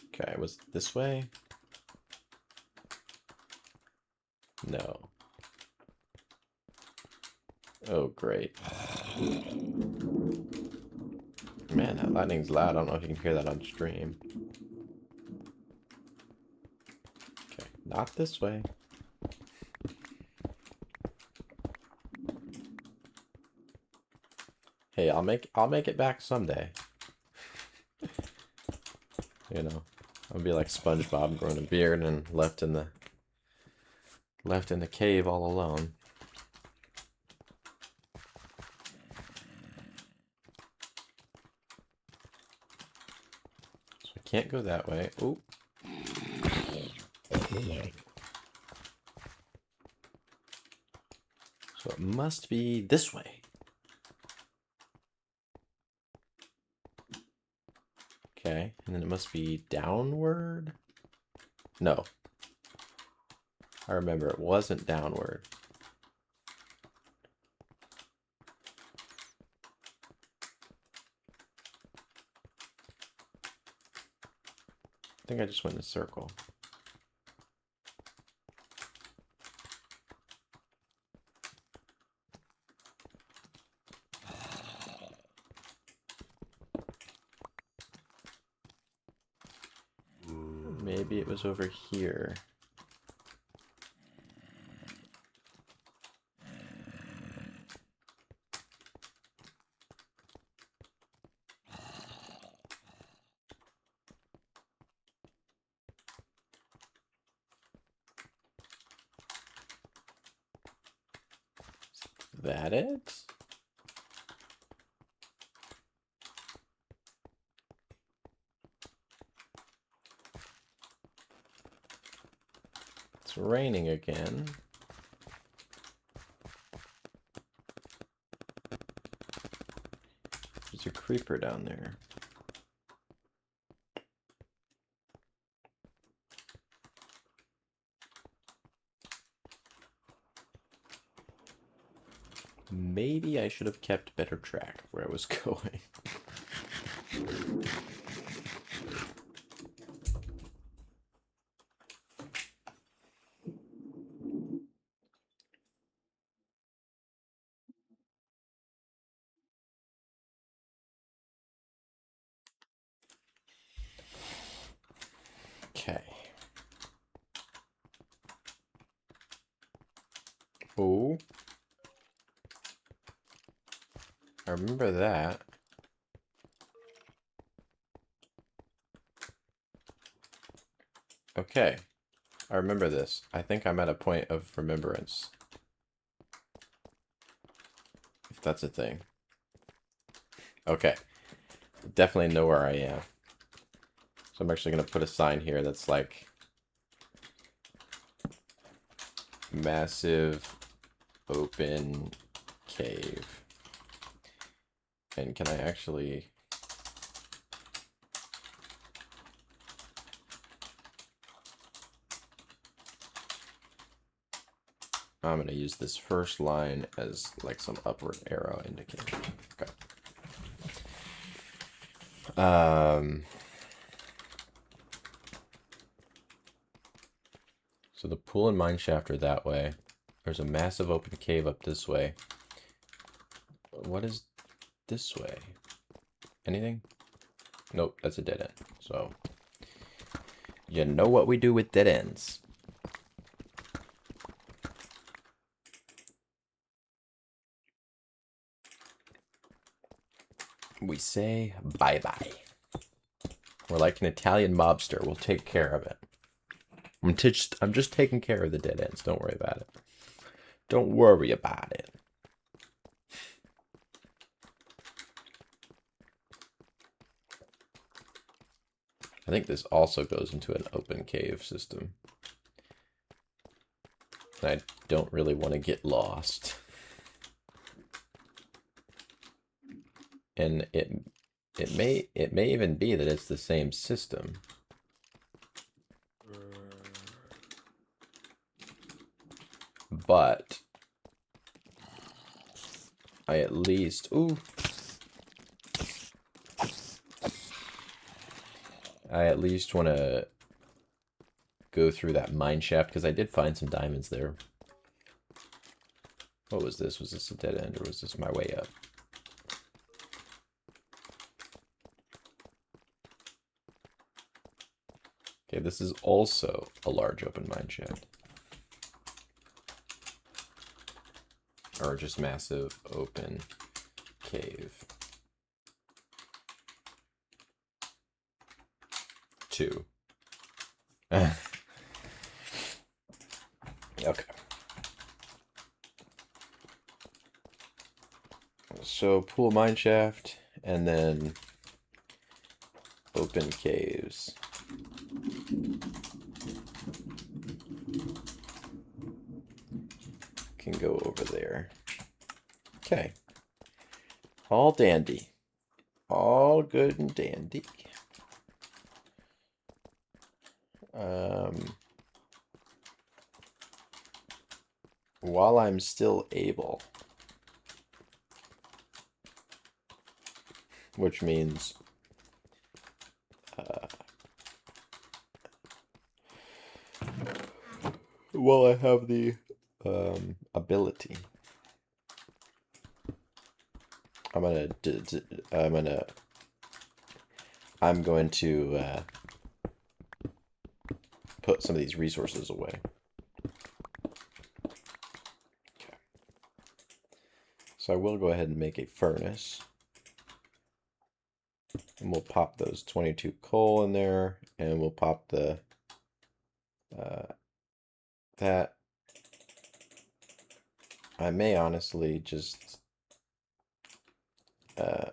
Okay, was it this way? No. Oh, great. Man, that lightning's loud. I don't know if you can hear that on stream. Okay, not this way. Hey, I'll make it back someday. You know, I'll be like SpongeBob growing a beard and left in the cave all alone. So I can't go that way. Ooh. So it must be this way. Okay, and then it must be downward? No. I remember it wasn't downward. I think I just went in a circle. Maybe it was over here. Is that it? It's raining again. There's a creeper down there. Maybe I should have kept better track of where I was going. Okay. Oh. I remember that. Okay. I remember this. I think I'm at a point of remembrance. If that's a thing. Okay. Definitely know where I am. So I'm actually going to put a sign here that's like massive open cave. And can I actually... I'm going to use this first line as like some upward arrow indicator. Okay. So the pool and mine shaft are that way. There's a massive open cave up this way. What is this way? Anything? Nope, that's a dead end. So, you know what we do with dead ends. We say bye-bye. We're like an Italian mobster. We'll take care of it. I'm just taking care of the dead ends. Don't worry about it. Don't worry about it. I think this also goes into an open cave system. I don't really want to get lost. And it may even be that it's the same system. But I at least I at least want to go through that mine shaft because I did find some diamonds there. What was this? Was this a dead end or was this my way up? Okay, this is also a large open mine shaft. Or just massive open cave. 2. Okay. So pool mine shaft and then open caves. Can go over there. Okay. All dandy. All good and dandy. While I'm still able, which means while I have the ability, I'm going to put some of these resources away. Okay. So I will go ahead and make a furnace. And we'll pop those 22 coal in there, and we'll pop the that. I may honestly just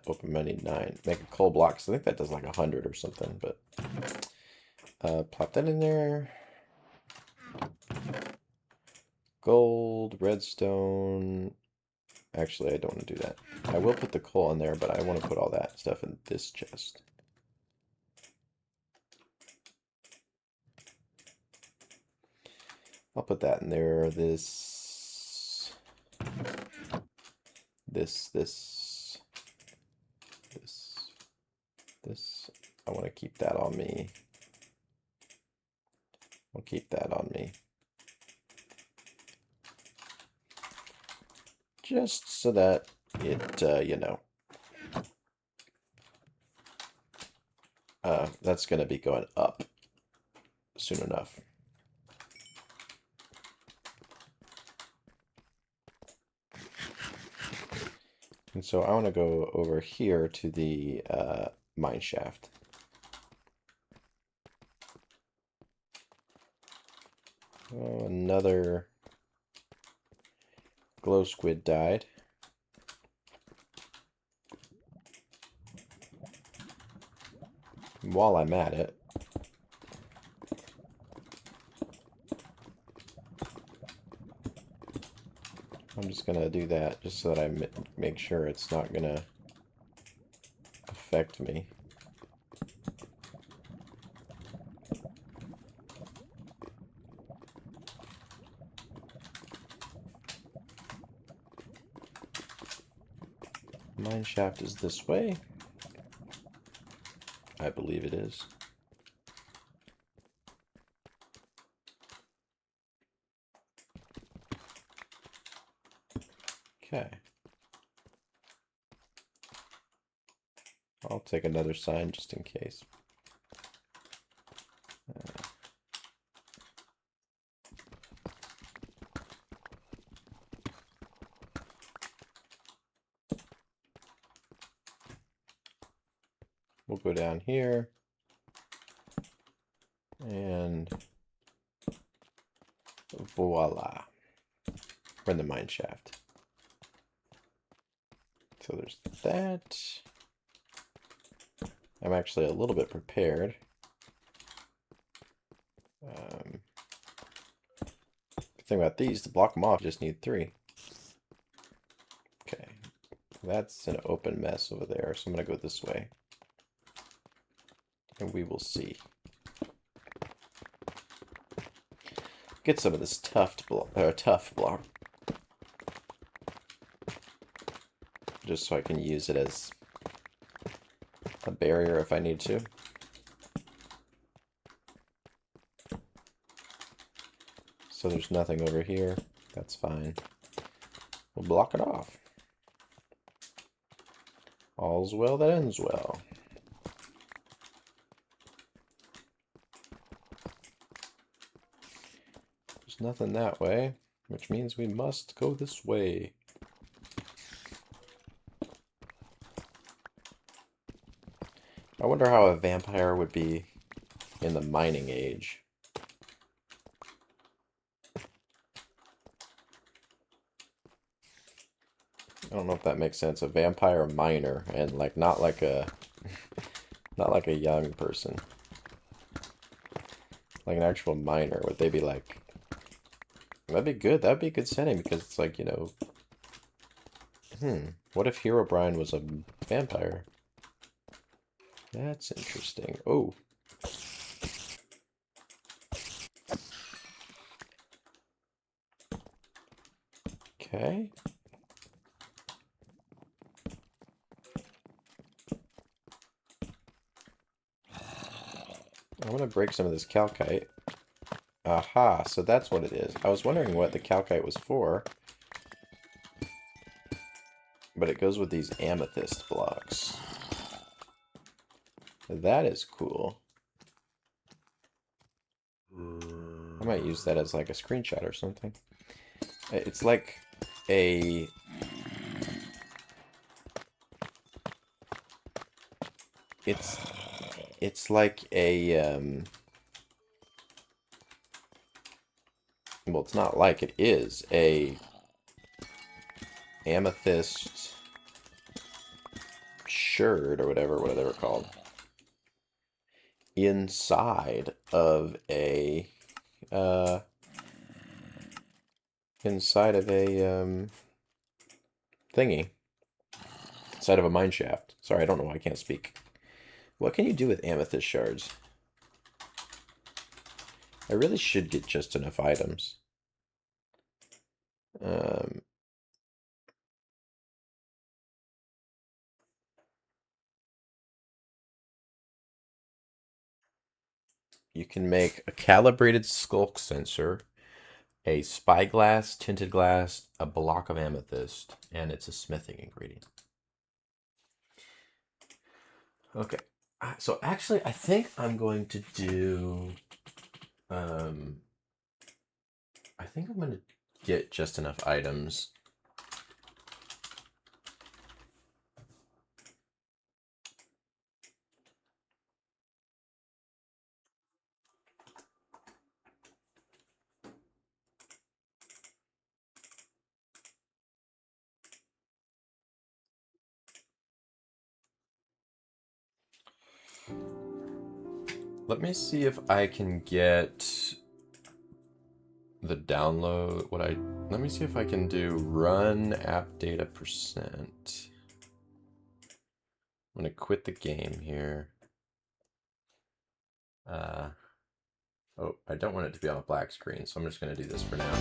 open money 9, make a coal block. So I think that does like 100 or something, but plop that in there. Gold, redstone, Actually, I don't want to do that. I will put the coal in there, but I want to put all that stuff in this chest. I'll put that in there. This. I want to keep that on me. I'll keep that on me. Just so that it, you know. That's going to be going up soon enough. And so I want to go over here to the mine shaft. Oh, another glow squid died. And while I'm at it, I'm just going to do that just so that I make sure it's not going to affect me. Mine shaft is this way. I believe it is. Okay. I'll take another sign just in case. We'll go down here. And voila. We're in the mine shaft. So there's that. I'm actually a little bit prepared. The thing about these, to block them off, you just need 3. Okay. That's an open mess over there, so I'm going to go this way. And we will see. Get some of this tough block. Just so I can use it as a barrier if I need to. So there's nothing over here. That's fine. We'll block it off. All's well that ends well. There's nothing that way, which means we must go this way. I wonder how a vampire would be in the mining age. I don't know if that makes sense. A vampire miner, and like not like a young person. Like an actual miner. Would they be like, that'd be good. That'd be a good setting because it's like, you know, what if Herobrine was a vampire? That's interesting. Oh. Okay. I'm going to break some of this calcite. Aha, so that's what it is. I was wondering what the calcite was for. But it goes with these amethyst blocks. That is cool. I might use that as like a screenshot or something. It's like a... It's like a... Well, it's not like, it is a amethyst sherd or whatever they were called. Inside of a thingy. Side of a mine shaft. Sorry, I don't know why I can't speak. What can you do with amethyst shards? I really should get just enough items. Um, you can make a calibrated skulk sensor, a spyglass, tinted glass, a block of amethyst, and it's a smithing ingredient. Okay. So actually, I think I'm going to do. Um, I think I'm going to get just enough items. Let me see if I can get the download. Let me see if I can do run app data percent. I'm going to quit the game here. Oh, I don't want it to be on a black screen, so I'm just going to do this for now.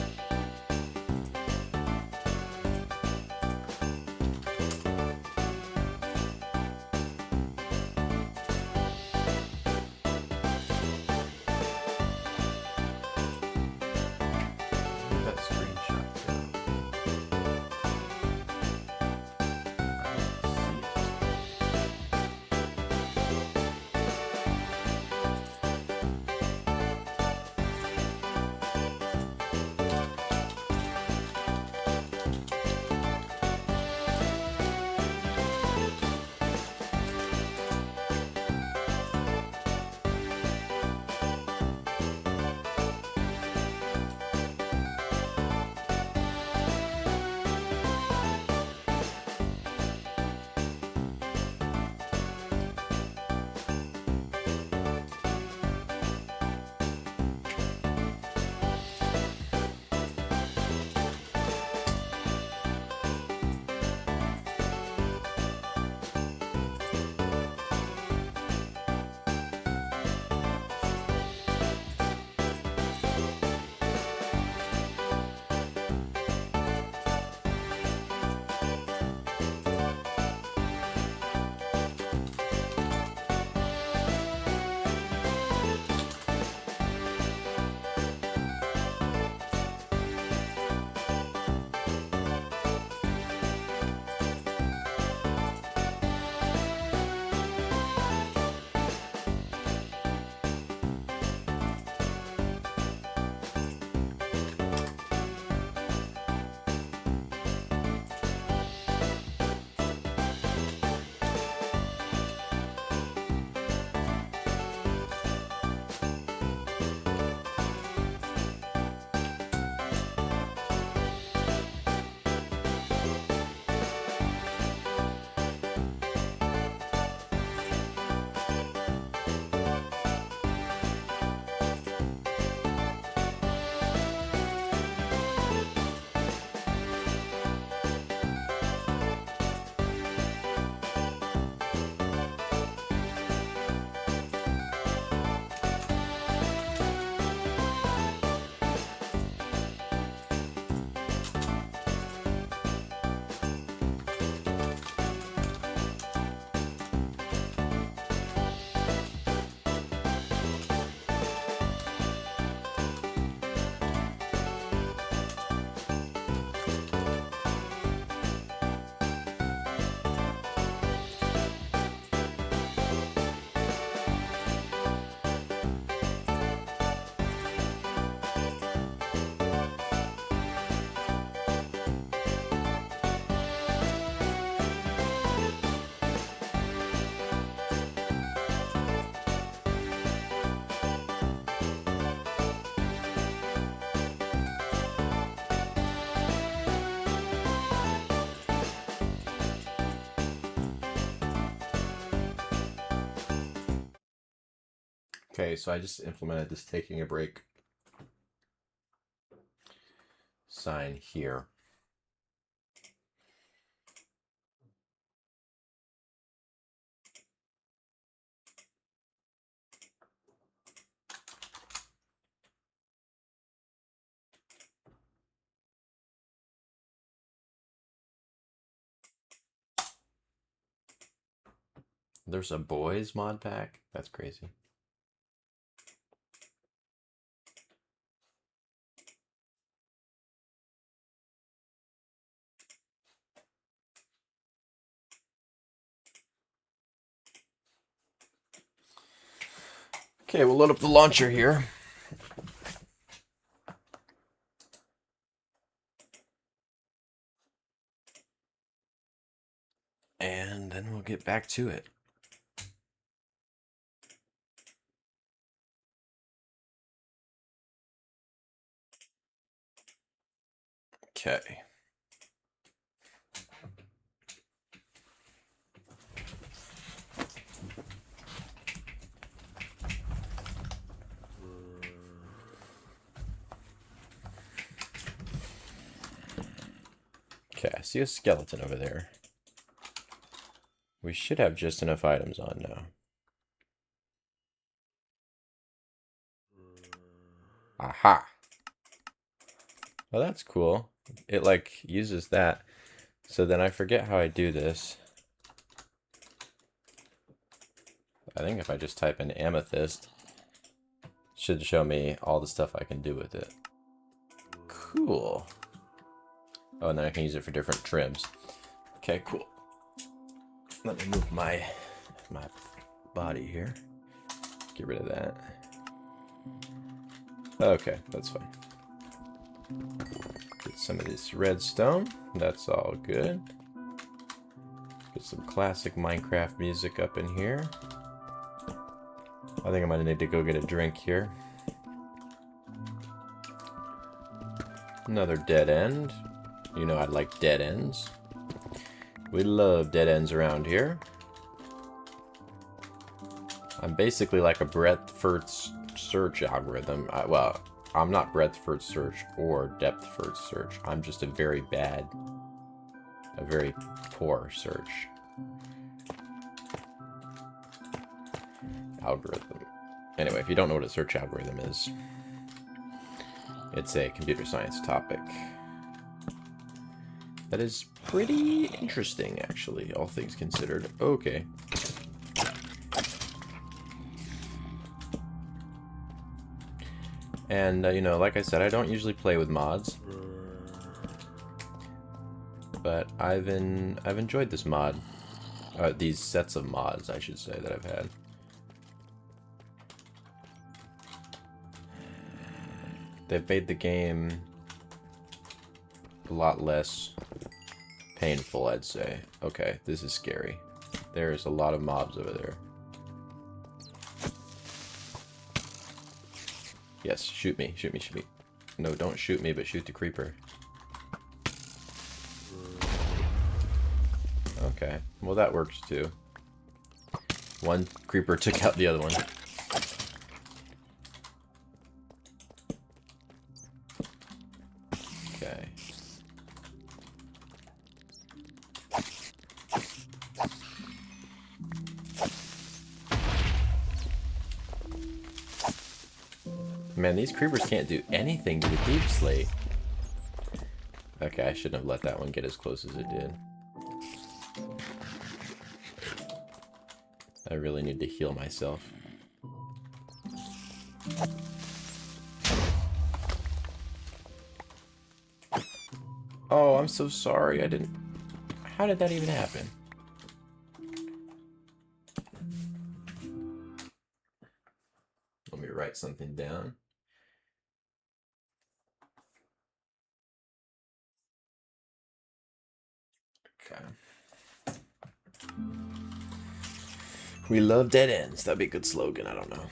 That screenshot. Okay, so I just implemented this taking a break sign here. There's a boys mod pack? That's crazy. Okay, we'll load up the launcher here. And then we'll get back to it. Okay. Okay, I see a skeleton over there. We should have just enough items on now. Aha! Well, that's cool. It, like, uses that. So then I forget how I do this. I think if I just type in amethyst, it should show me all the stuff I can do with it. Cool. Oh, and then I can use it for different trims. Okay, cool. Let me move my body here. Get rid of that. Okay, that's fine. Get some of this redstone. That's all good. Get some classic Minecraft music up in here. I think I'm gonna need to go get a drink here. Another dead end. You know I'd like dead ends. We love dead ends around here. I'm basically like a breadth first search algorithm. Well, I'm not breadth first search or depth first search. I'm just a very poor search algorithm. Anyway, if you don't know what a search algorithm is, it's a computer science topic that is pretty interesting, actually, all things considered. Okay. And, you know, like I said, I don't usually play with mods. But I've enjoyed this mod. These sets of mods, I should say, that I've had. They've made the game a lot less painful, I'd say. Okay, this is scary. There's a lot of mobs over there. Yes, shoot me, shoot me, shoot me. No, don't shoot me, but shoot the creeper. Okay, well that works too. One creeper took out the other one. Okay. Man, these creepers can't do anything to the deep slate. Okay, I shouldn't have let that one get as close as it did. I really need to heal myself. Oh, I'm so sorry. I didn't... How did that even happen? Let me write something down. Okay. We love dead ends. That'd be a good slogan. I don't know.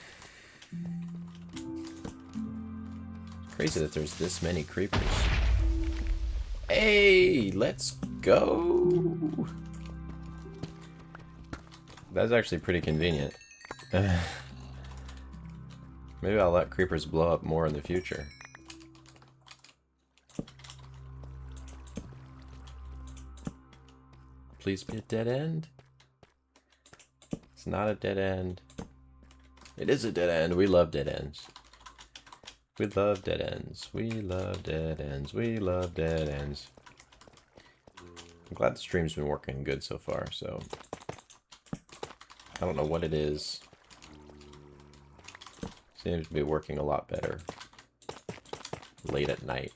Crazy that there's this many creepers. Hey, let's go. That's actually pretty convenient. Maybe I'll let creepers blow up more in the future. Please be a dead end. It's not a dead end. It is a dead end. We love dead ends. We love dead ends. We love dead ends. We love dead ends. I'm glad the stream's been working good so far, so. I don't know what it is. Seems to be working a lot better late at night.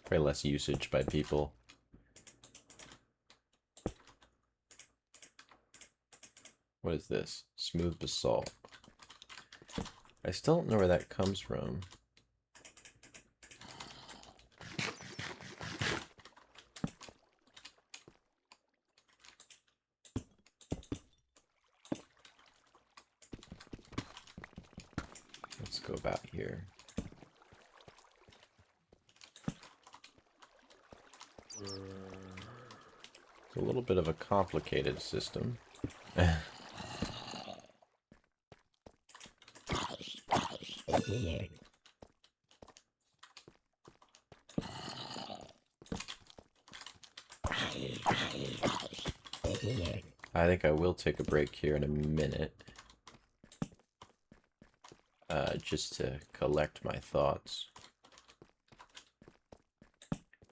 Probably less usage by people. What is this? Smooth basalt. I still don't know where that comes from. Let's go about here. It's a little bit of a complicated system. I think I will take a break here in a minute. Just to collect my thoughts.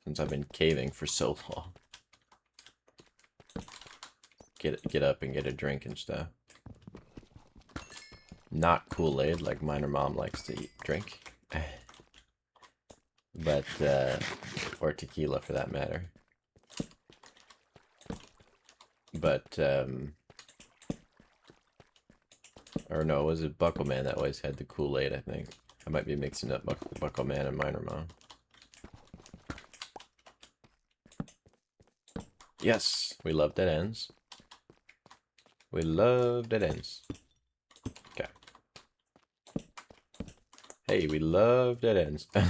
Since I've been caving for so long. Get up and get a drink and stuff. Not Kool-Aid like Minor Mom likes to drink. But, or tequila for that matter. But, or no, was it Buckle Man that always had the Kool-Aid, I think. I might be mixing up Buckle Man and Minor Mom. Yes, we love dead ends. We love dead ends. Okay. Hey, we love dead ends. Okay.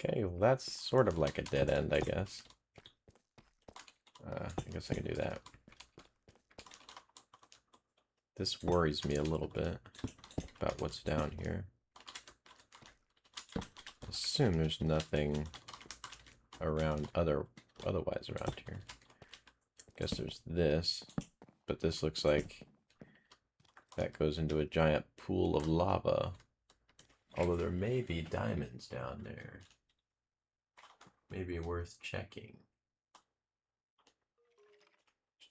Okay, well that's sort of like a dead end, I guess. I guess I can do that. This worries me a little bit about what's down here. I assume there's nothing around otherwise around here. Guess there's this, but this looks like that goes into a giant pool of lava. Although there may be diamonds down there. Maybe worth checking.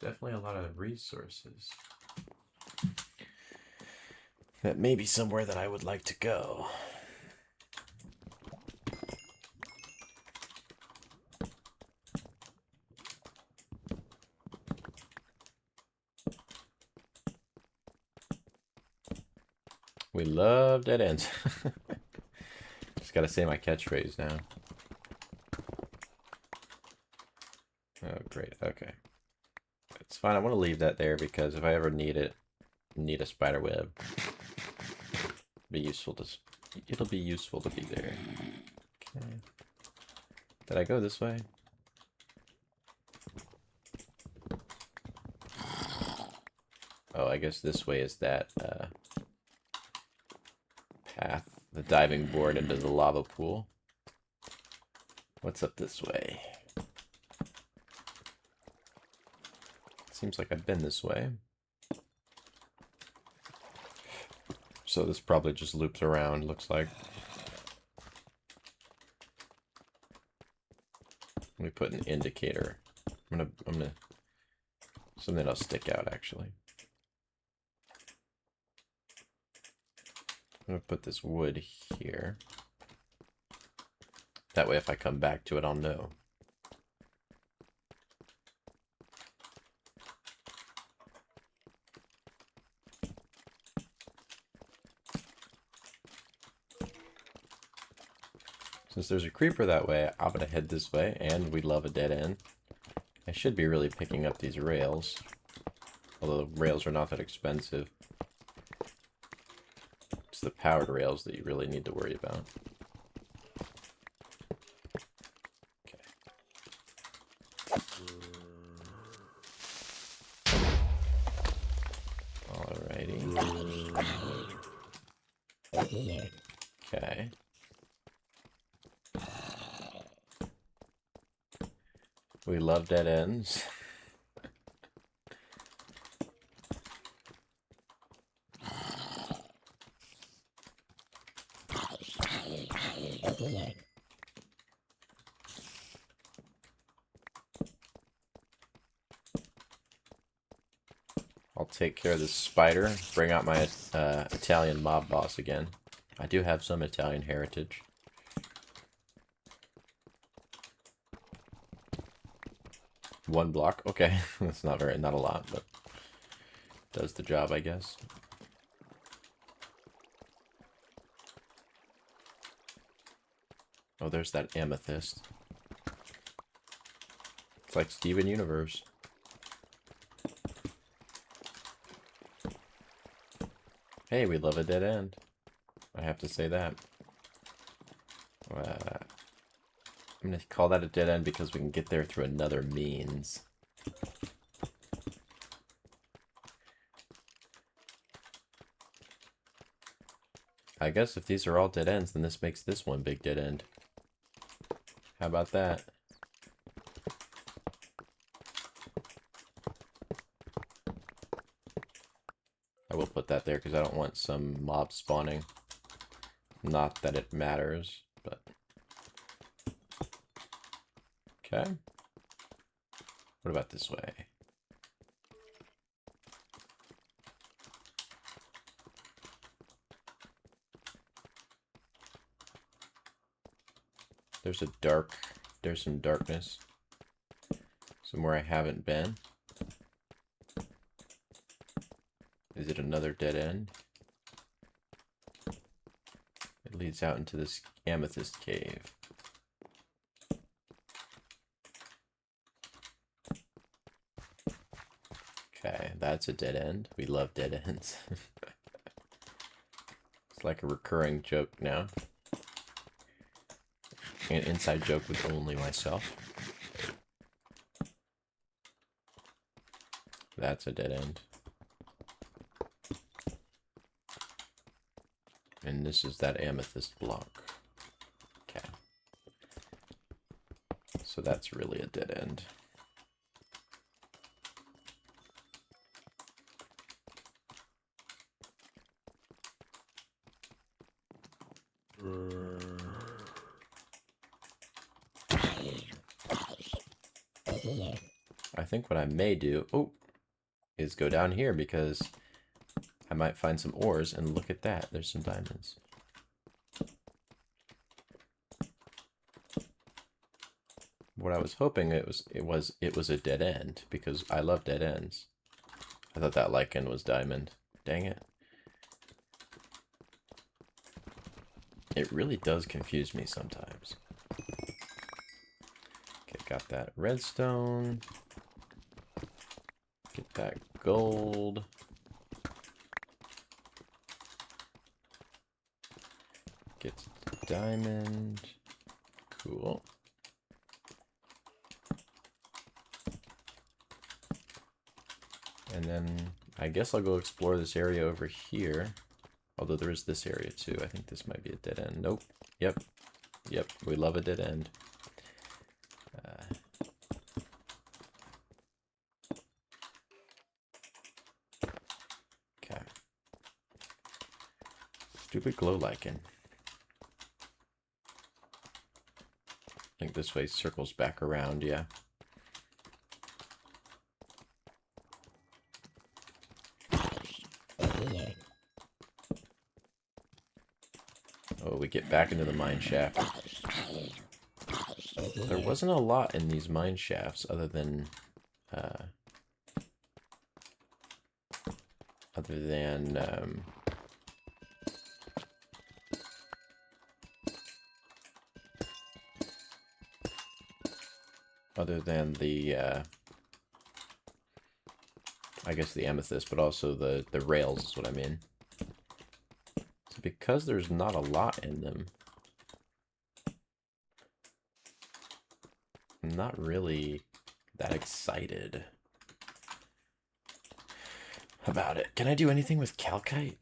There's definitely a lot of resources. That may be somewhere that I would like to go. We love dead ends. Just gotta say my catchphrase now. Oh, great. Okay. It's fine. I want to leave that there because if I ever need it, need a spider web, it'll be useful to be there. Okay. Did I go this way? Oh, I guess this way is that path, the diving board into the lava pool. What's up this way? Seems like I've been this way. So this probably just loops around, looks like. Let me put an indicator. I'm gonna something that'll stick out actually. I'm gonna put this wood here. That way if I come back to it, I'll know. Since there's a creeper that way, I'm gonna head this way, and we love a dead end. I should be really picking up these rails. Although the rails are not that expensive. It's the powered rails that you really need to worry about. Okay. Alrighty. Okay. We love dead ends. I'll take care of this spider, bring out my Italian mob boss again. I do have some Italian heritage. One block, okay. That's not a lot, but does the job, I guess. Oh, there's that amethyst. It's like Steven Universe. Hey, we love a dead end. I have to say that. I'm going to call that a dead end because we can get there through another means. I guess if these are all dead ends, then this makes this one big dead end. How about that? I will put that there because I don't want some mob spawning. Not that it matters, but... Okay. What about this way? There's some darkness. Somewhere I haven't been. Is it another dead end? It leads out into this amethyst cave. Okay, that's a dead end. We love dead ends. It's like a recurring joke now. An inside joke with only myself. That's a dead end. And this is that amethyst block. Okay. So that's really a dead end. I think what I may do, is go down here because I might find some ores, and look at that, there's some diamonds. What I was hoping it was a dead end because I love dead ends. I thought that lichen was diamond. Dang it. It really does confuse me sometimes. Okay, got that redstone. Get that gold. Get diamond. Cool. And then I guess I'll go explore this area over here. Although there is this area too. I think this might be a dead end. Nope. Yep. Yep. We love a dead end. Okay. Stupid glow lichen. I think this way circles back around, yeah. Oh, we get back into the mine shaft. There wasn't a lot in these mine shafts other than the I guess the amethyst, but also the rails is what I mean. So because there's not a lot in them, I'm not really that excited about it. Can I do anything with calcite?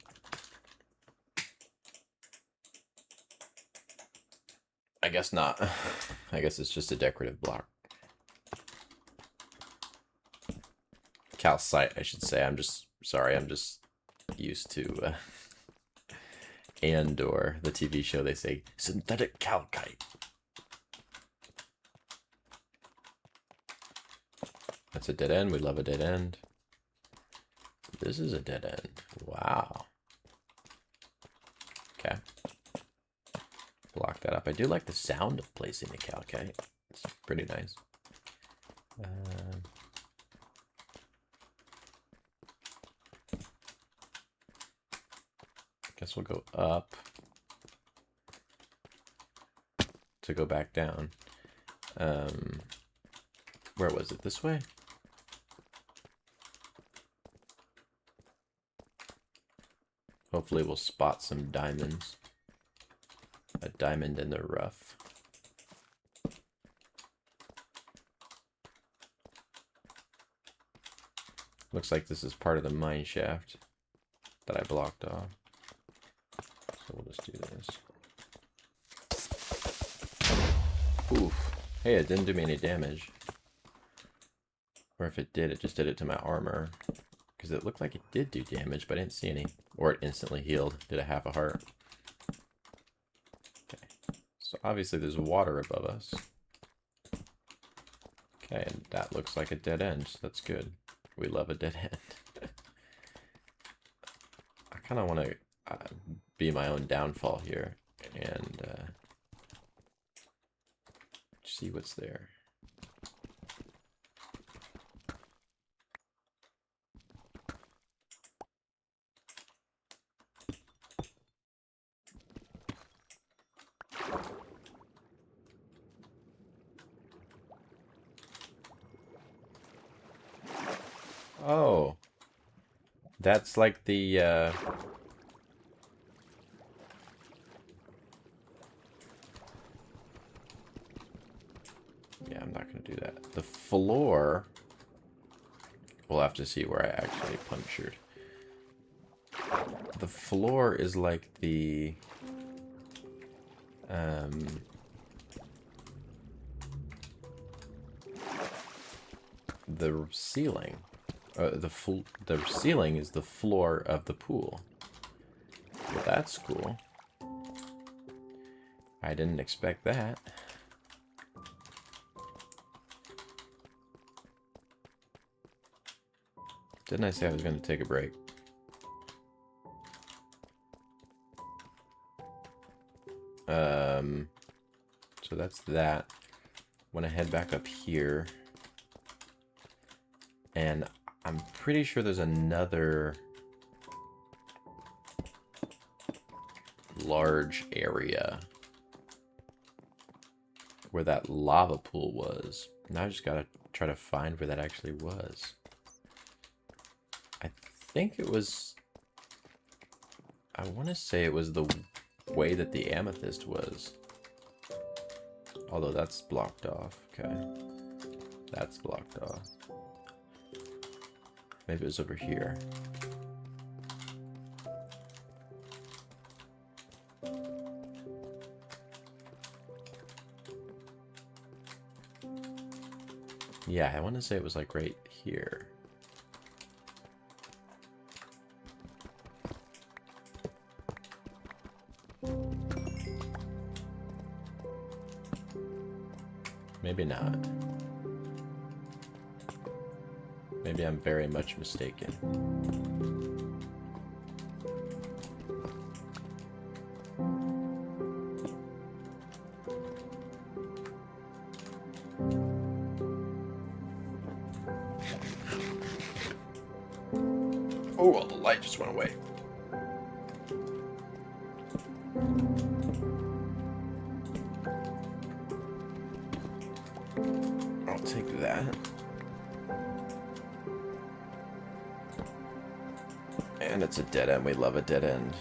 I guess not. I guess it's just a decorative block. calcite, I should say. I'm just sorry. I'm just used to Andor, the TV show. They say synthetic calcite. That's a dead end. We love a dead end. This is a dead end. Wow. Okay. Block that up. I do like the sound of placing the calcite. It's pretty nice. Guess we'll go up to go back down. Where was it? This way? Hopefully we'll spot some diamonds. A diamond in the rough. Looks like this is part of the mine shaft that I blocked off. So we'll just do this. Oof. Hey, it didn't do me any damage. Or if it did, it just did it to my armor. Because it looked like it did do damage, but I didn't see any. Or it instantly healed. Did a half a heart. Okay. So obviously there's water above us. Okay, and that looks like a dead end. So that's good. We love a dead end. I kind of want to be my own downfall here. And see what's there. Oh, that's like the yeah, I'm not gonna do that. The floor, we'll have to see where I actually punctured. The floor is like the ceiling. The ceiling is the floor of the pool. Well, that's cool. I didn't expect that. Didn't I say I was going to take a break? So that's that. Want to head back up here. And I'm pretty sure there's another large area where that lava pool was. Now I just gotta try to find where that actually was. I think it was... I want to say it was the way that the amethyst was. Although that's blocked off. Okay. That's blocked off. Maybe it was over here. Yeah, I want to say it was like right here. Maybe not. Maybe I'm very much mistaken. Oh, well, the light just went away. I'll take that. And it's a dead end. We love a dead end.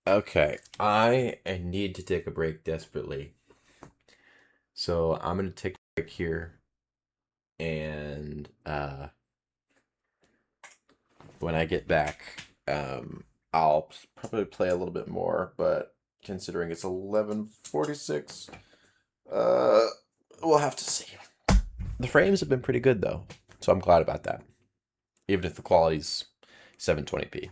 Okay, I need to take a break desperately. So I'm going to take a break here and when I get back, I'll probably play a little bit more, but considering it's 11:46, uh, we'll have to see. The frames have been pretty good though, so I'm glad about that. Even if the quality's 720p.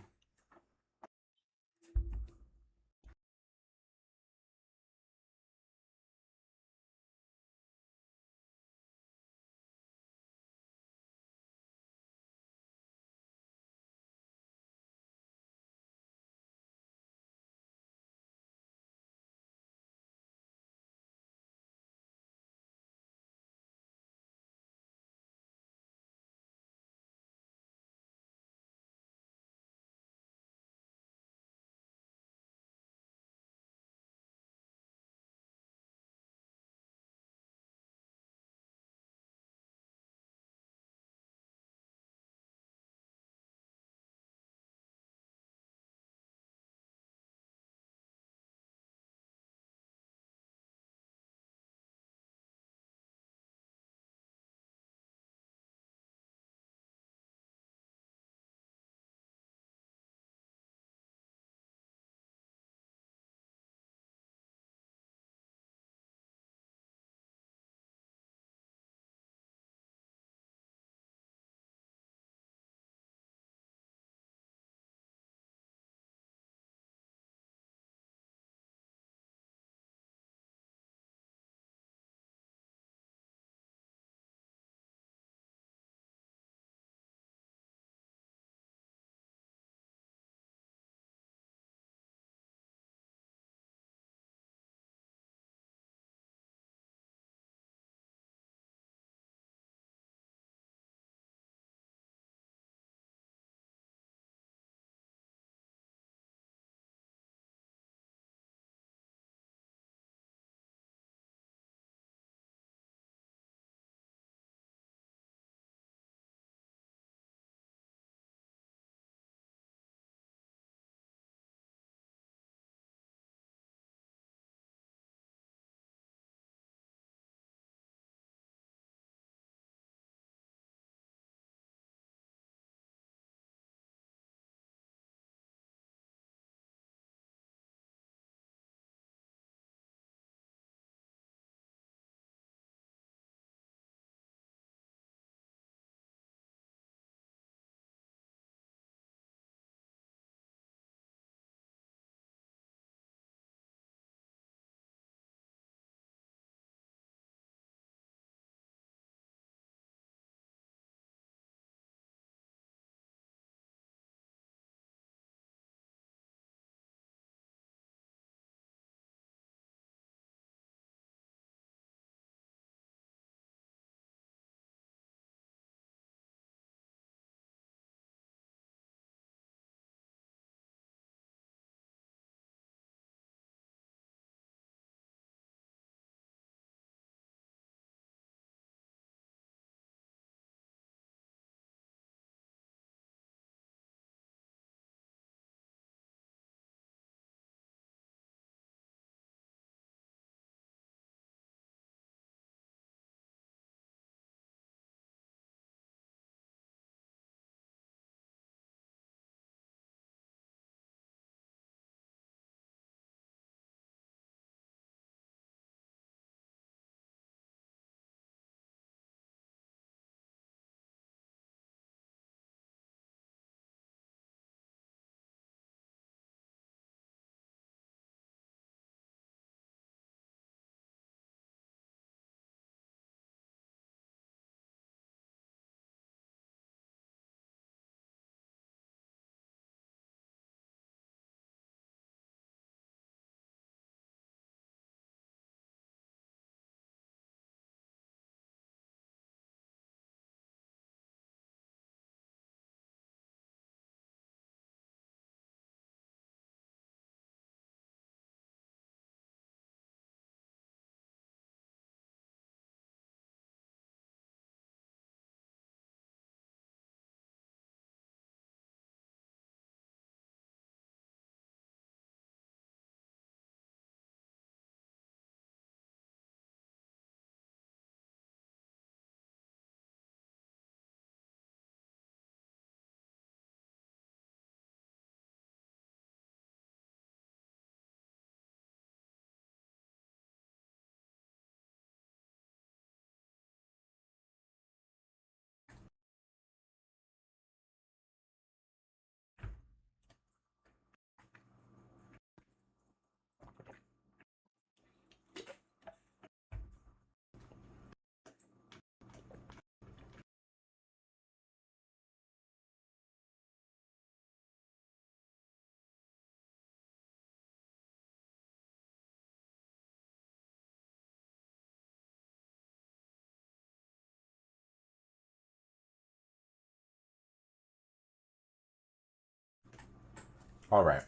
All right.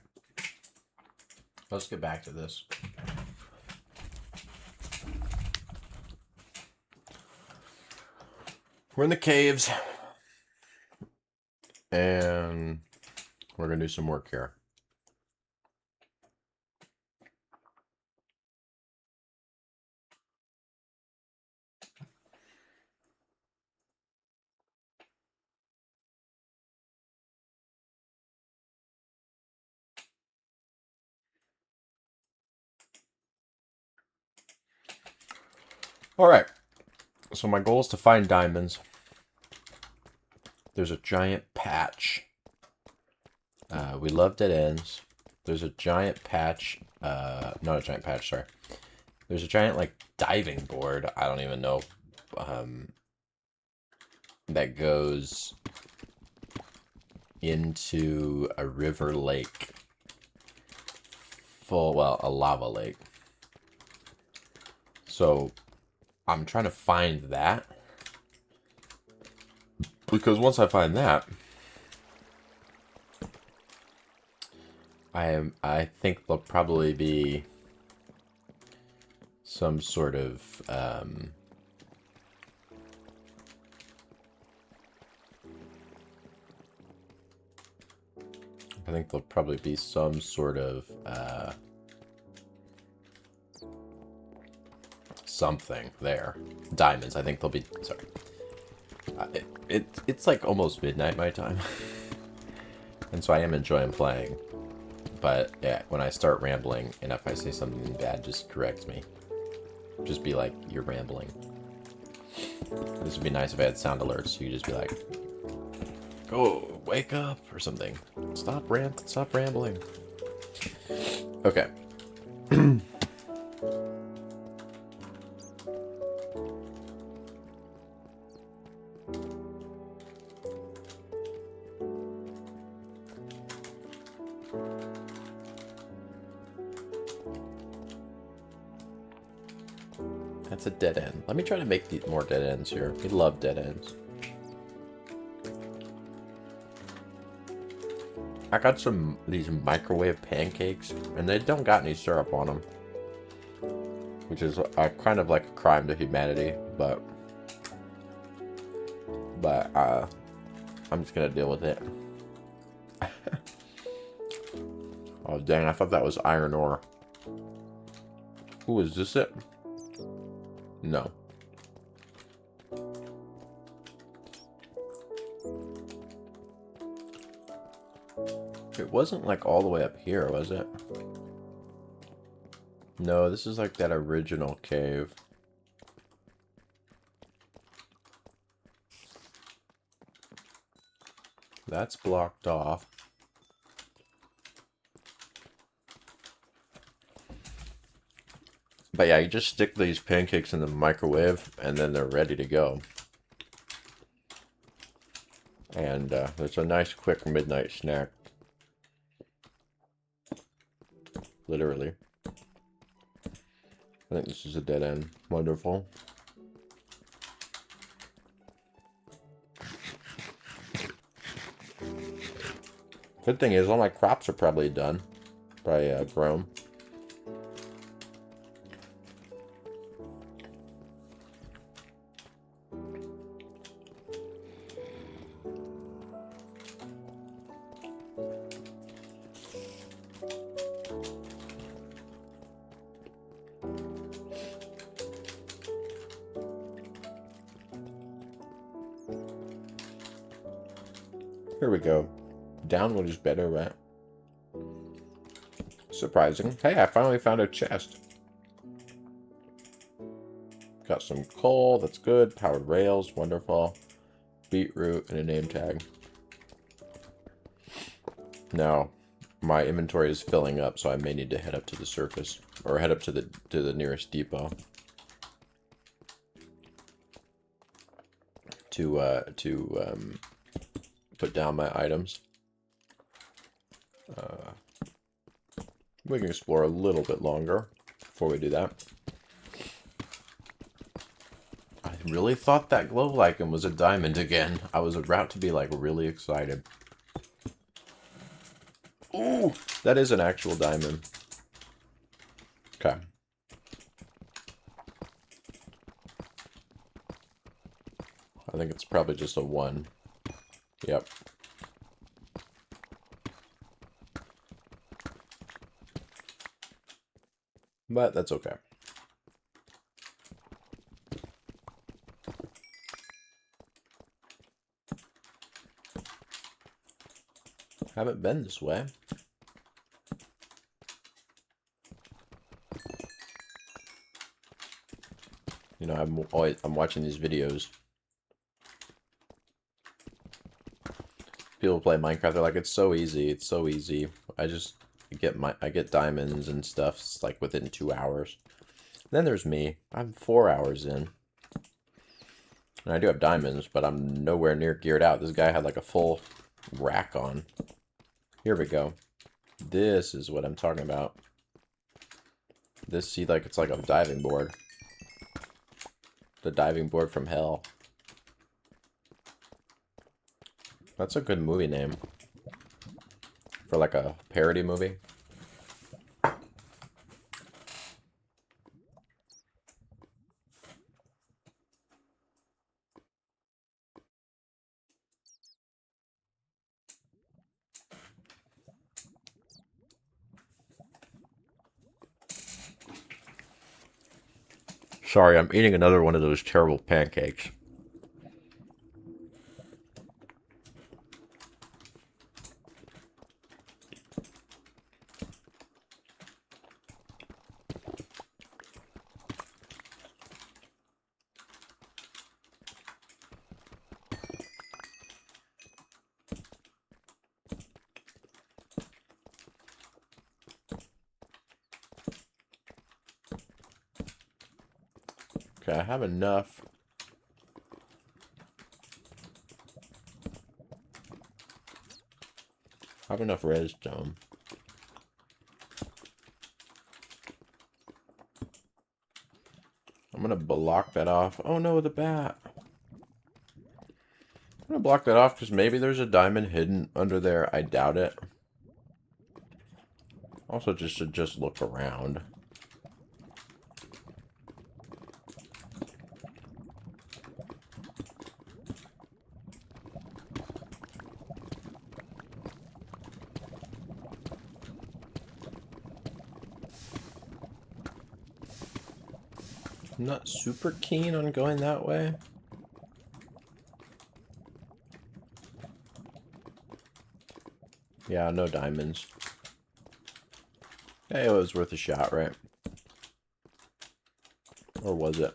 Let's get back to this. We're in the caves. And we're going to do some work here. All right. So my goal is to find diamonds. There's a giant patch. We love dead ends. There's a giant patch. Not a giant patch, sorry. There's a giant, like, diving board. I don't even know. That goes into a river lake. A lava lake. So, I'm trying to find that. Because once I find that, I think there'll probably be some sort of I think there'll probably be some sort of something there. Diamonds. I think there'll be. Sorry. It's like almost midnight my time, and so I am enjoying playing. But yeah, when I start rambling, and if I say something bad, just correct me. Just be like, "You're rambling." This would be nice if I had sound alerts. So you could just be like, "Go, wake up," or something. Stop rambling. Okay. That's a dead end. Let me try to make more dead ends here. We love dead ends. I got these microwave pancakes, and they don't got any syrup on them, which is kind of like a crime to humanity. But I'm just gonna deal with it. Oh dang! I thought that was iron ore. Ooh, is this it? No. It wasn't like all the way up here, was it? No, this is like that original cave. That's blocked off. But yeah, you just stick these pancakes in the microwave, and then they're ready to go. And it's a nice, quick midnight snack. Literally. I think this is a dead end. Wonderful. Good thing is, all my crops are probably done. Probably grown. Here we go. Downward is better, right? Surprising. Hey, I finally found a chest. Got some coal, that's good. Powered rails, wonderful. Beetroot and a name tag. Now, my inventory is filling up, so I may need to head up to the surface. Or head up to the nearest depot. To put down my items. We can explore a little bit longer before we do that. I really thought that glow lichen was a diamond again. I was about to be like really excited. Ooh! That is an actual diamond. Okay. I think it's probably just a 1. Yep. But that's okay. Haven't been this way. You know, I'm watching these videos. People play Minecraft, they're like, it's so easy, it's so easy. I get diamonds and stuff like within 2 hours. Then there's me. I'm 4 hours in. And I do have diamonds, but I'm nowhere near geared out. This guy had like a full rack on. Here we go. This is what I'm talking about. This, see, like, it's like a diving board. The diving board from hell. That's a good movie name. For like a parody movie. Sorry, I'm eating another one of those terrible pancakes. Okay, I have enough. I have enough redstone. I'm gonna block that off. Oh no, the bat. I'm gonna block that off because maybe there's a diamond hidden under there. I doubt it. Also, just look around. I'm not super keen on going that way. Yeah, no diamonds. Hey, it was worth a shot, right? Or was it?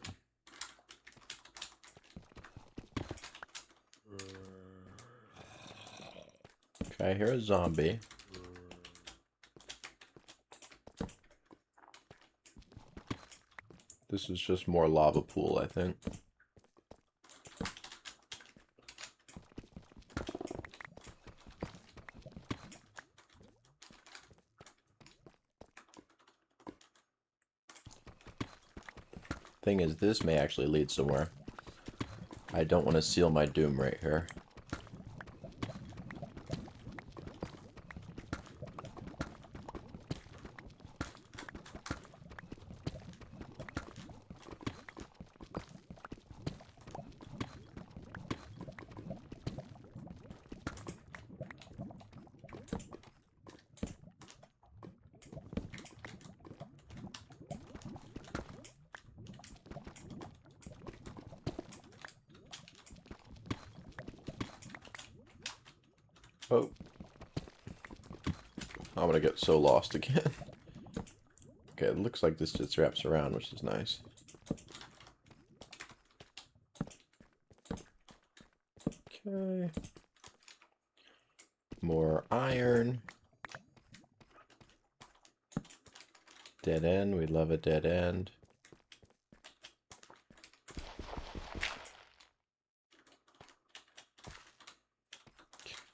Okay, I hear a zombie. This is just more lava pool, I think. Thing is, this may actually lead somewhere. I don't want to seal my doom right here. Oh. I'm gonna get so lost again. Okay, it looks like this just wraps around, which is nice. Okay. More iron. Dead end. We love a dead end.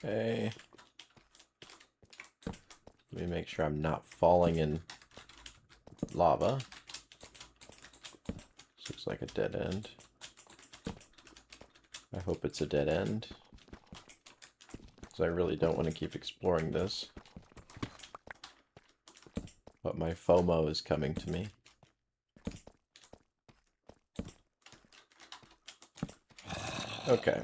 Okay. Let me make sure I'm not falling in lava. This looks like a dead end. I hope it's a dead end. Because I really don't want to keep exploring this. but my FOMO is coming to me. Okay.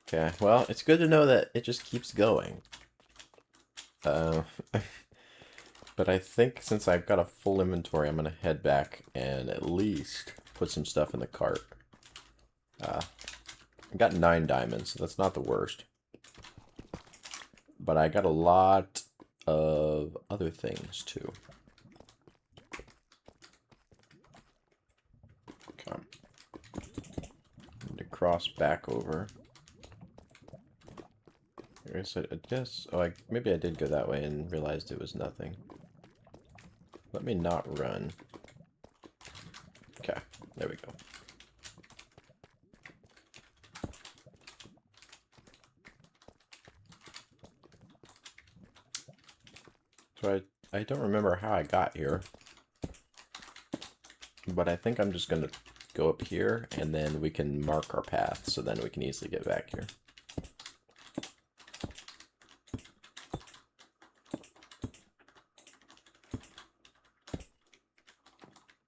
Okay, well, it's good to know that it just keeps going. But I think since I've got a full inventory, I'm gonna head back and at least put some stuff in the cart. I got 9 diamonds, so that's not the worst. But I got a lot of other things too. Okay. Need to cross back over. I guess, oh, maybe I did go that way and realized it was nothing. Let me not run. Okay, there we go. So I don't remember how I got here, but I think I'm just going to go up here and then we can mark our path so then we can easily get back here.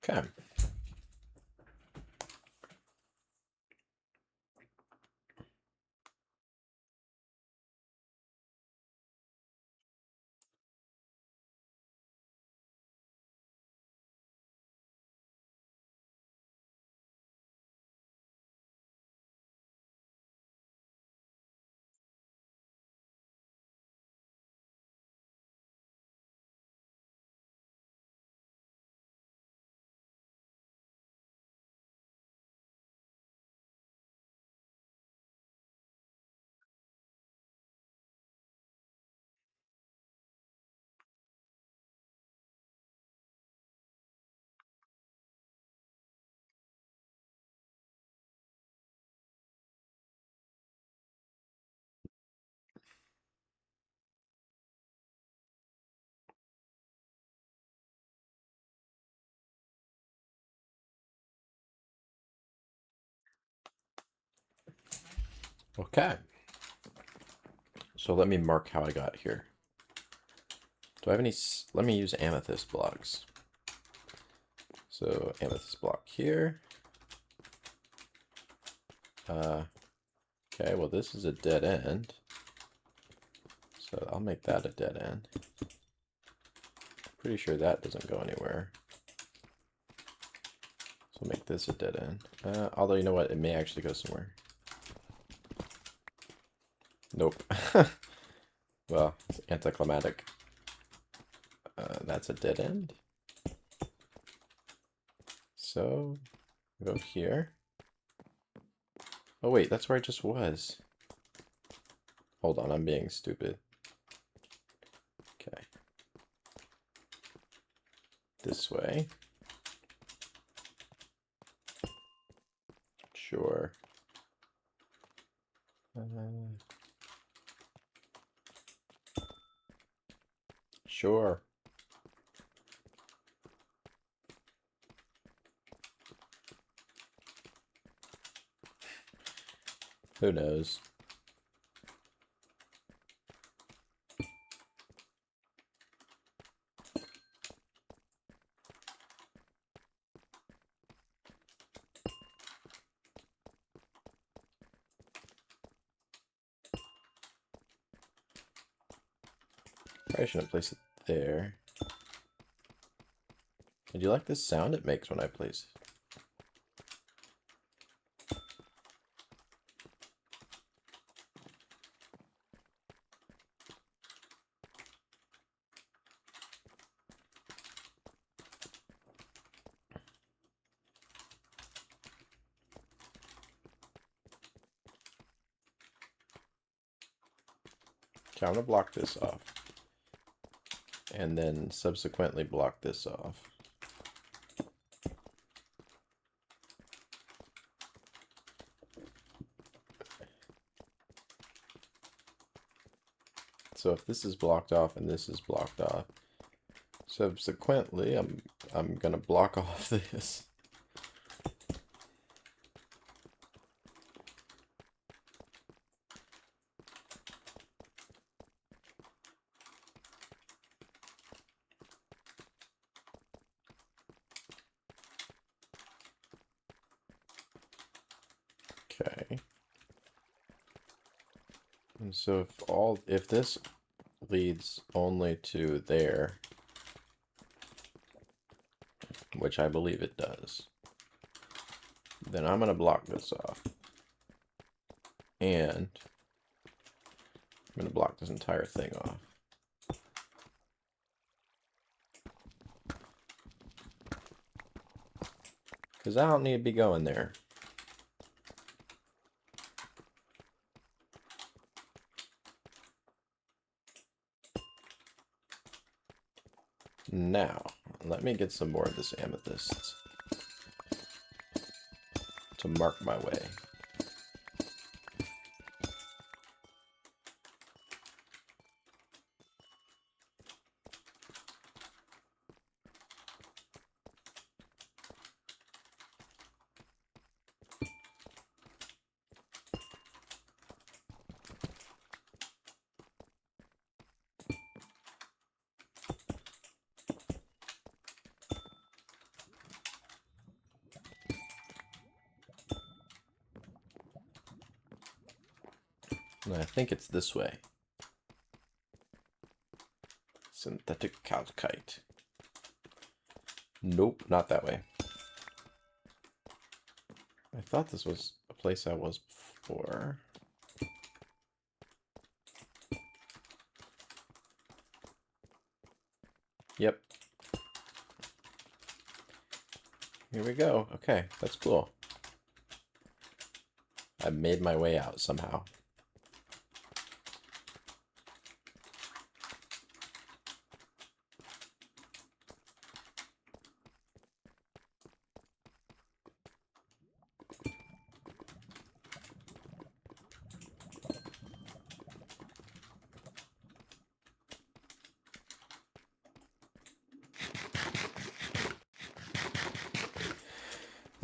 Okay. Okay. So let me mark how I got here. Do I have any... Let me use amethyst blocks. So amethyst block here. Okay, well this is a dead end. So I'll make that a dead end. Pretty sure that doesn't go anywhere. So make this a dead end. Although, you know what? It may actually go somewhere. Nope. Well, it's anticlimactic. That's a dead end. So, go here. Oh wait, that's where I just was. Hold on, I'm being stupid. Okay. This way. Sure. Sure. Who knows? Probably shouldn't place it there. Do you like this sound it makes when I place it? Okay, I'm gonna block this off. And then subsequently block this off. So if this is blocked off and this is blocked off, subsequently I'm gonna block off this. Okay. And so if this leads only to there, which I believe it does, then I'm gonna block this off. And I'm gonna block this entire thing off. Because I don't need to be going there. Now, let me get some more of this amethyst to mark my way. And I think it's this way. Synthetic calcite. Nope, not that way. I thought this was a place I was before. Yep. Here we go. Okay, that's cool. I made my way out somehow.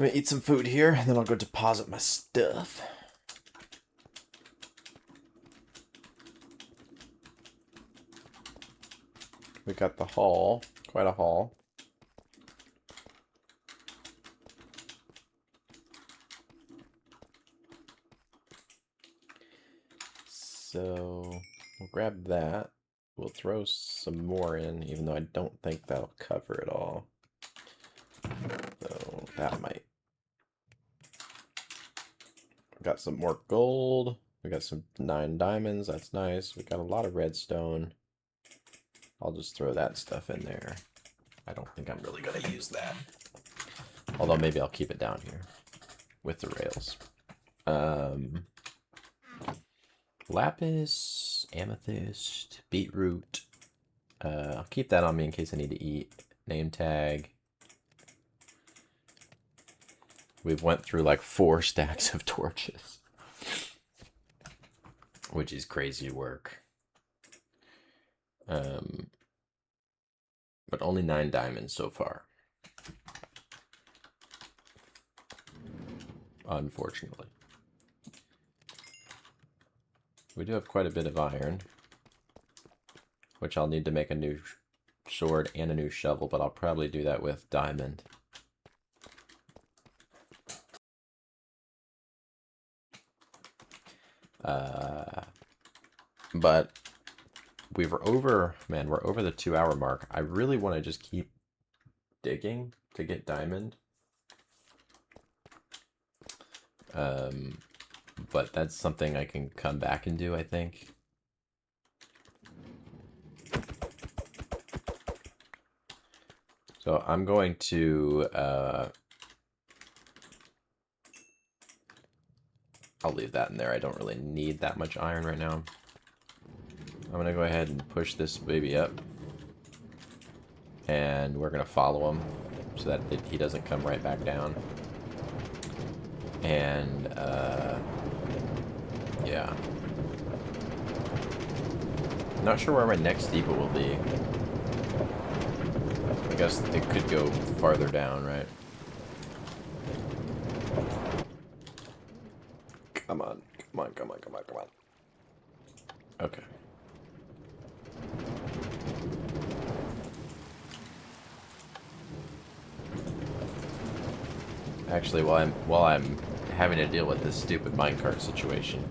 Let me eat some food here, and then I'll go deposit my stuff. We got the haul, quite a haul. So we'll grab that. We'll throw some more in, even though I don't think that'll cover it all. So that might. We got some more gold. We got some 9 diamonds. That's nice. We got a lot of redstone. I'll just throw that stuff in there. I don't think I'm really going to use that. Although maybe I'll keep it down here with the rails. Lapis, amethyst, beetroot. I'll keep that on me in case I need to eat. Name tag. We've went through like 4 stacks of torches, which is crazy work. But only 9 diamonds so far, unfortunately. We do have quite a bit of iron, which I'll need to make a new sword and a new shovel, but I'll probably do that with diamond. But we're over the 2-hour mark. I really want to just keep digging to get diamond. But that's something I can come back and do, I think. So I'm going to, I'll leave that in there. I don't really need that much iron right now. I'm going to go ahead and push this baby up. And we're going to follow him so that he doesn't come right back down. And, yeah. Not sure where my next depot will be. I guess it could go farther down, right? Come on, come on, come on, come on, come on. Okay. Actually, while I'm having to deal with this stupid minecart situation.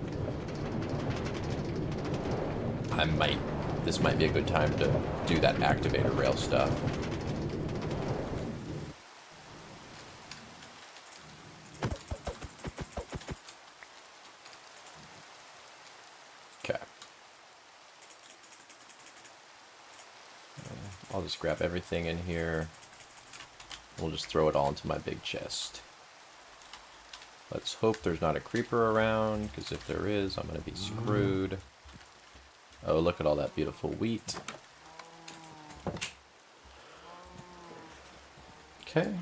This might be a good time to do that activator rail stuff. Okay. I'll just grab everything in here. We'll just throw it all into my big chest. Let's hope there's not a creeper around, because if there is, I'm going to be screwed. Oh, look at all that beautiful wheat. Okay.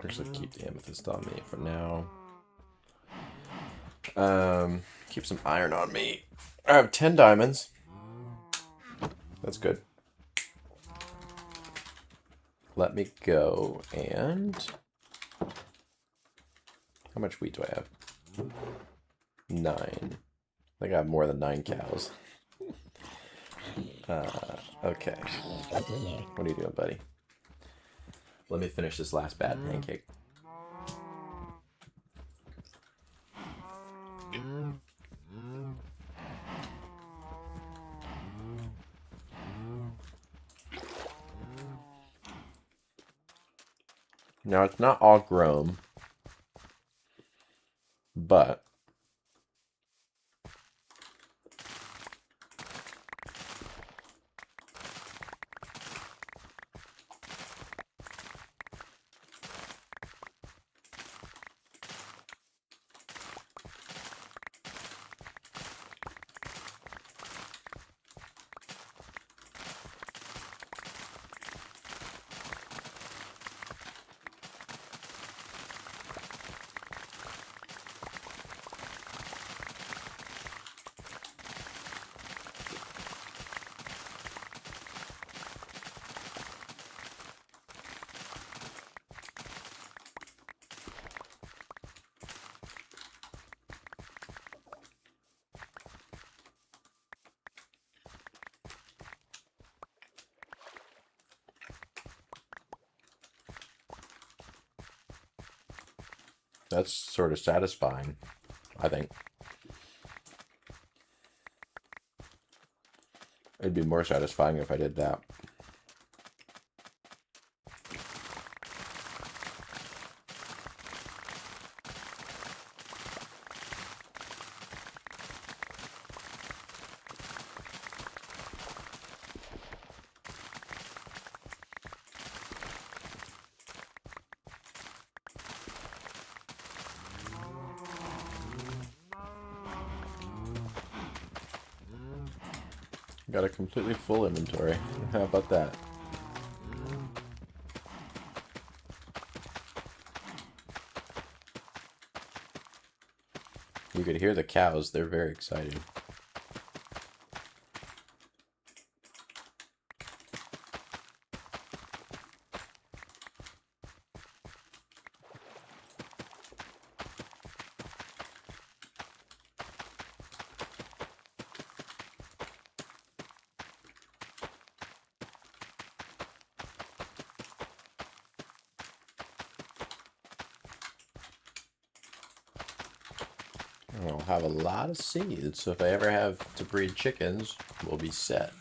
Actually, keep the amethyst on me for now. Keep some iron on me. I have 10 diamonds. That's good. Let me go and... How much wheat do I have? 9. I think I have more than 9 cows. Okay. What are you doing, buddy? Let me finish this last bad pancake. Now, it's not all grown, but that's sort of satisfying, I think. It'd be more satisfying if I did that. Got a completely full inventory. How about that? You could hear the cows. They're very excited. I'll have a lot of seeds, so if I ever have to breed chickens, we'll be set.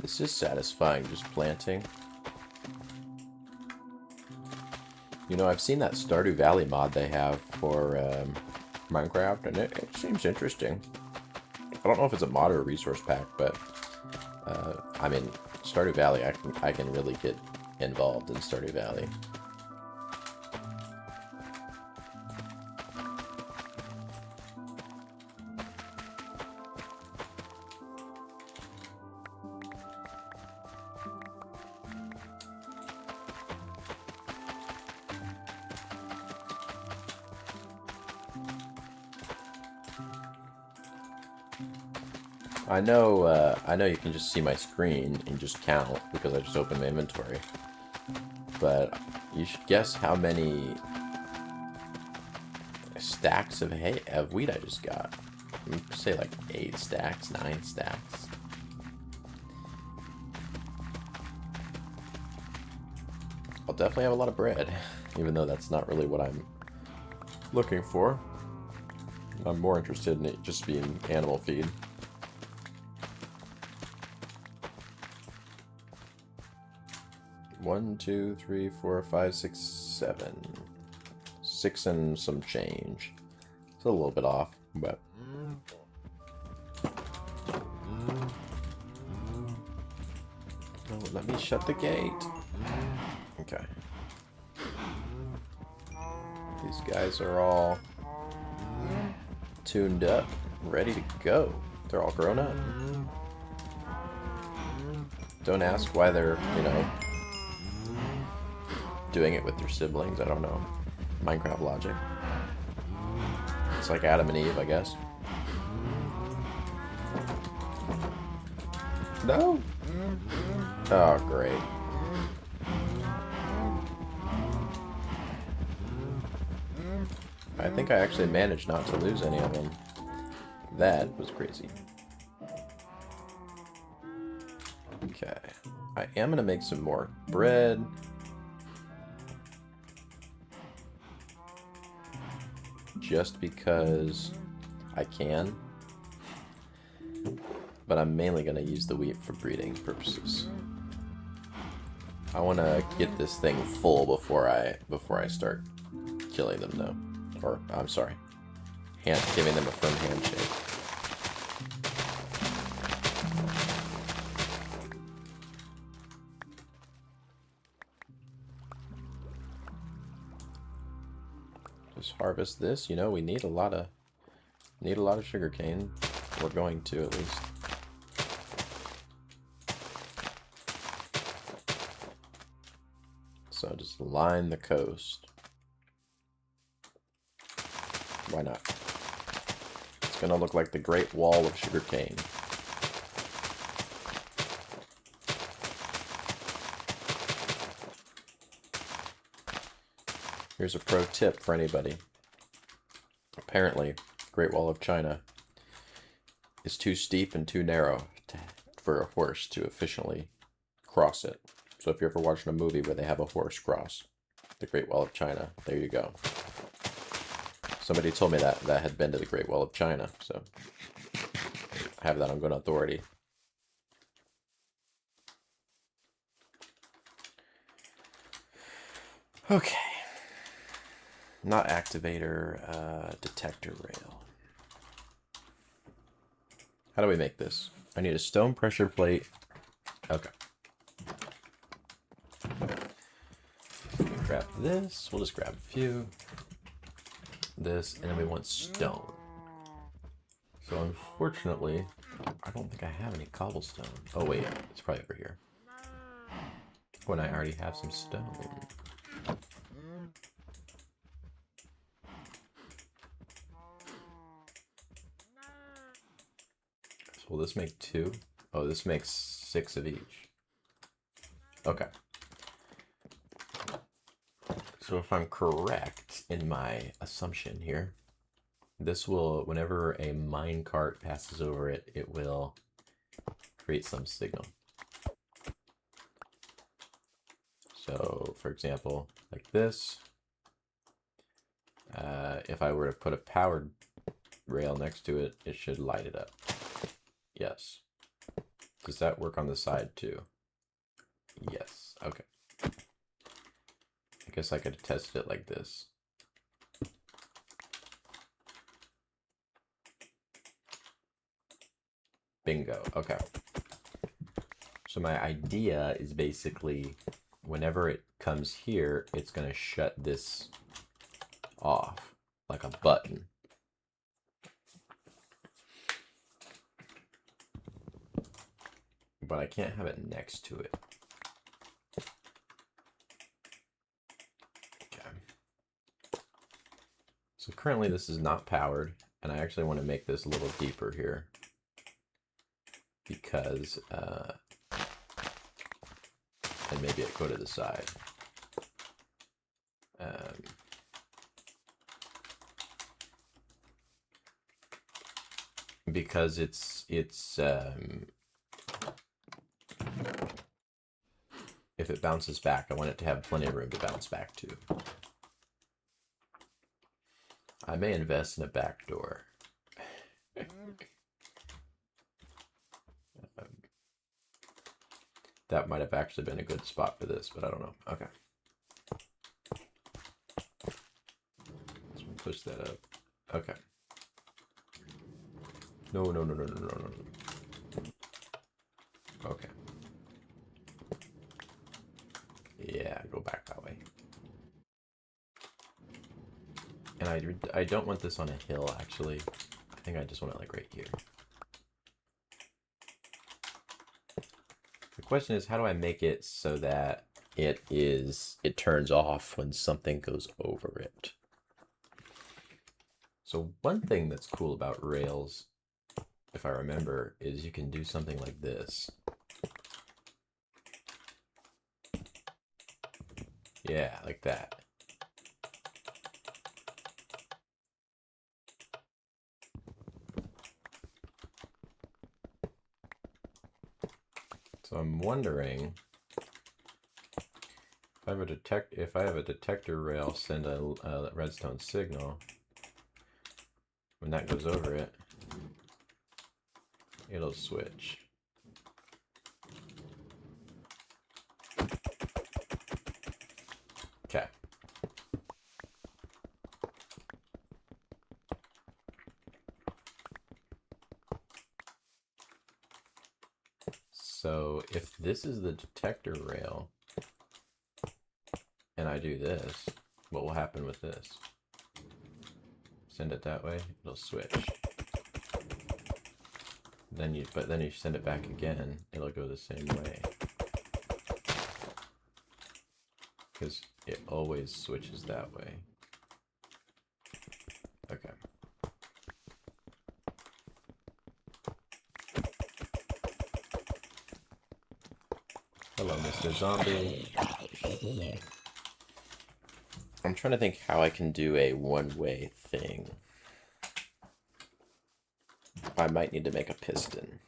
This is satisfying, just planting. You know, I've seen that Stardew Valley mod they have for Minecraft, and it seems interesting. I don't know if it's a mod or a resource pack, but I mean, Stardew Valley, I can really get involved in Stardew Valley. I know you can just see my screen and just count because I just opened my inventory. But you should guess how many stacks of wheat I just got. I'd say like 8 stacks, 9 stacks. I'll definitely have a lot of bread, even though that's not really what I'm looking for. I'm more interested in it just being animal feed. One, two, three, four, five, six, 7. 6 and some change. It's a little bit off, but... Oh, let me shut the gate. Okay. These guys are all tuned up, ready to go. They're all grown up. Don't ask why they're, you know, doing it with their siblings. I don't know. Minecraft logic. It's like Adam and Eve, I guess. No! Oh, great. I think I actually managed not to lose any of them. That was crazy. Okay. I am going to make some more bread. Just because I can. But I'm mainly going to use the wheat for breeding purposes. I want to get this thing full before I start killing them, though. Or, I'm sorry, giving them a firm handshake. Just harvest this. You know, we need a lot of sugarcane. We're going to, at least. So just line the coast. Why not? It's gonna look like the Great Wall of sugarcane. Here's a pro tip for anybody. Apparently, Great Wall of China is too steep and too narrow for a horse to efficiently cross it. So if you're ever watching a movie where they have a horse cross the Great Wall of China, there you go. Somebody told me that had been to the Great Wall of China, so I have that on good authority. Okay. Not activator, detector rail. How do we make this? I need a stone pressure plate. Okay. Grab this. We'll just grab a few. This, and then we want stone. So unfortunately, I don't think I have any cobblestone. Oh wait, it's probably over here. When I already have some stone. So will this make 2? Oh, this makes 6 of each. Okay. So if I'm correct in my assumption here, this will, whenever a minecart passes over it, it will create some signal. So, for example, like this, if I were to put a powered rail next to it, it should light it up. Yes. Does that work on the side too? Yes. Okay. I guess I could have tested it like this. Bingo. Okay. So my idea is basically whenever it comes here, it's going to shut this off like a button. But I can't have it next to it. So currently this is not powered, and I actually want to make this a little deeper here. because, and maybe it go to the side. Because it's if it bounces back, I want it to have plenty of room to bounce back to. I may invest in a back door. That might have actually been a good spot for this, but I don't know. Okay. Let's push that up. Okay. No. Okay. Yeah, go back that way. And I don't want this on a hill, actually. I think I just want it like right here. The question is, how do I make it so that it turns off when something goes over it? So one thing that's cool about Rails, if I remember, is you can do something like this. Yeah, like that. So I'm wondering if I have a detector rail send a redstone signal, when that goes over it, it'll switch. Okay. So if this is the detector rail, and I do this, what will happen with this? Send it that way, it'll switch. But then you send it back again, it'll go the same way. Because it always switches that way. Okay. Hello, Mr. Zombie. I'm trying to think how I can do a one-way thing. I might need to make a piston.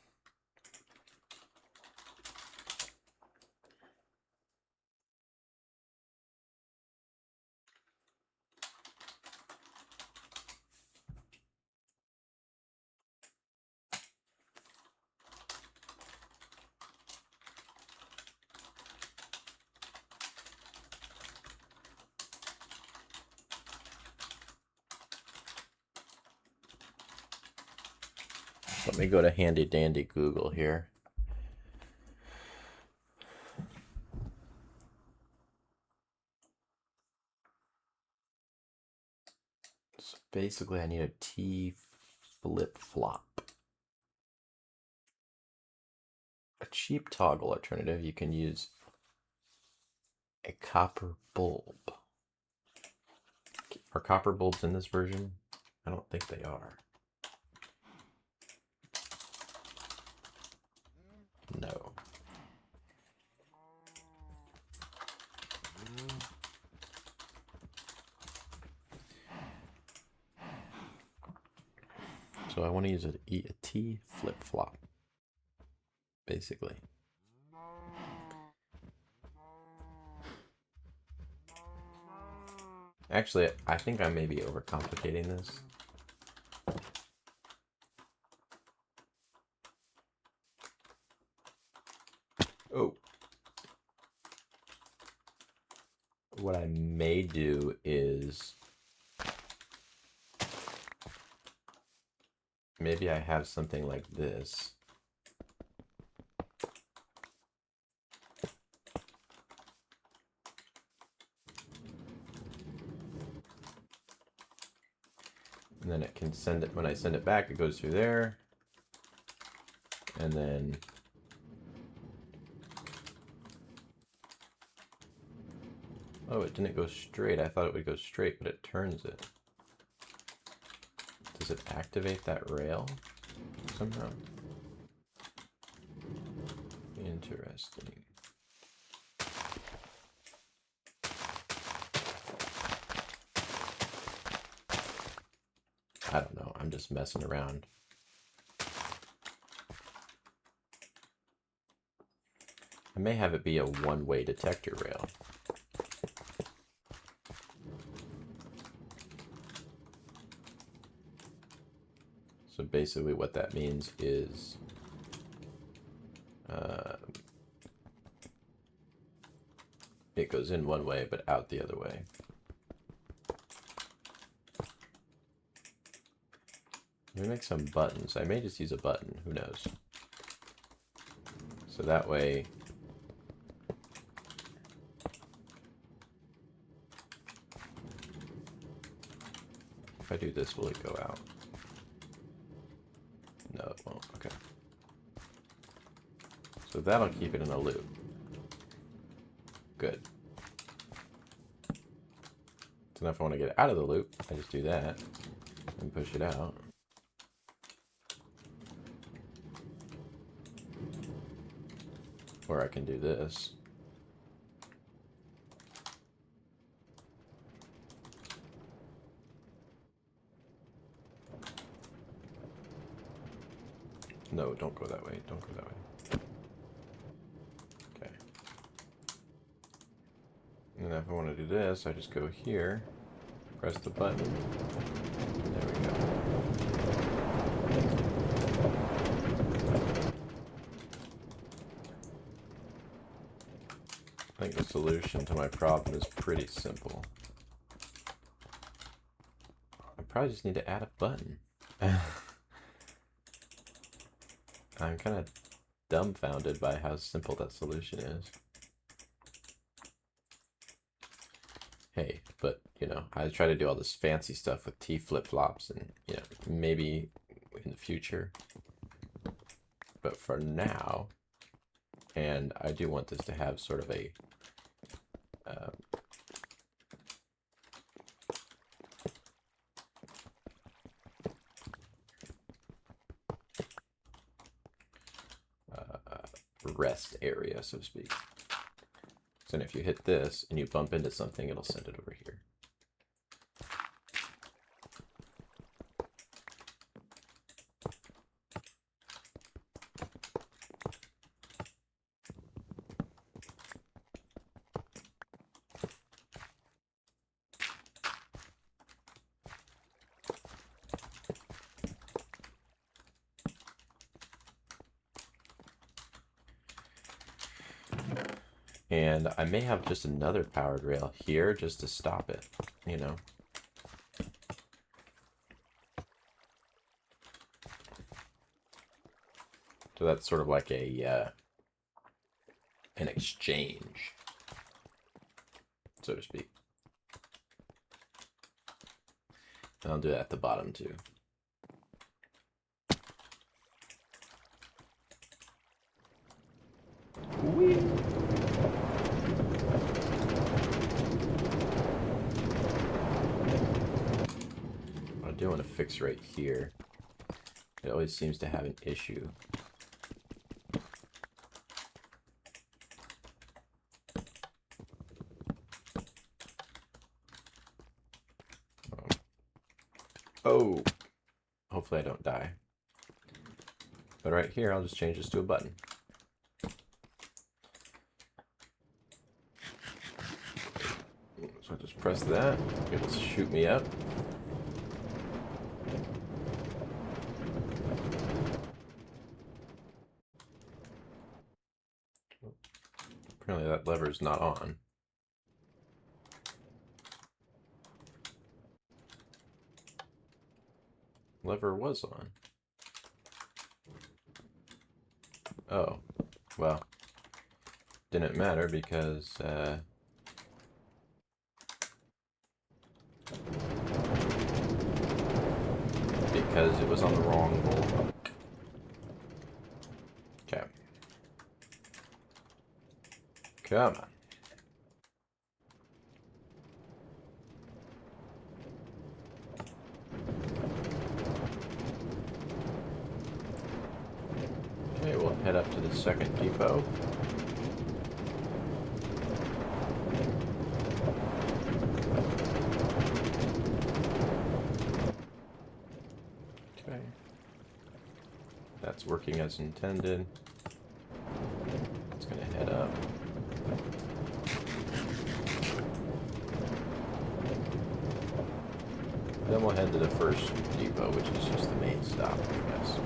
Let me go to handy dandy Google here. So basically I need a T flip-flop. A cheap toggle alternative, you can use a copper bulb. Are copper bulbs in this version? I don't think they are. No. So I want to use a T flip-flop, basically. Actually, I think I may be overcomplicating this. Oh. What I may do is maybe I have something like this. And then it can send it, when I send it back, it goes through there. And then oh, it didn't go straight. I thought it would go straight, but it turns it. Does it activate that rail somehow? Interesting. I don't know. I'm just messing around. I may have it be a one-way detector rail. So basically what that means is it goes in one way but out the other way. Let me make some buttons. I may just use a button, who knows. So that way if I do this, will it go out? No, it won't. Okay. So that'll keep it in a loop. Good. So now if I want to get it out of the loop, I just do that and push it out. Or I can do this. No, don't go that way. Don't go that way. Okay. And then if I want to do this, I just go here, press the button. There we go. I think the solution to my problem is pretty simple. I probably just need to add a button. I'm kind of dumbfounded by how simple that solution is. Hey, but, you know, I try to do all this fancy stuff with T flip-flops and, you know, maybe in the future. But for now, and I do want this to have sort of a rest area, so to speak. So if you hit this and you bump into something, it'll send it over here. And I may have just another powered rail here just to stop it, you know. So that's sort of like a an exchange, so to speak. And I'll do that at the bottom too. Whee! I do want to fix right here. It always seems to have an issue. Oh, hopefully I don't die. But right here, I'll just change this to a button. So I just press that, it'll shoot me up. Apparently that lever is not on. Lever was on. Oh, well, didn't matter because it was on the wrong bolt. Okay. Come on. head up to the second depot. Okay. That's working as intended. It's gonna head up. Then we'll head to the first depot, which is just the main stop, I guess.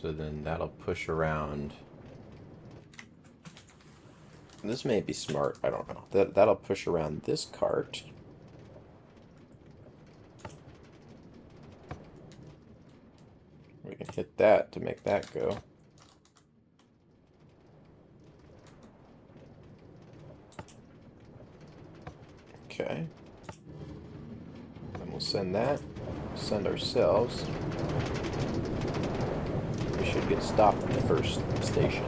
So then that'll push around. This may be smart, I don't know. That'll push around this cart. We can hit that to make that go. Okay. Then we'll send that. Send ourselves. We should get stopped at the first station.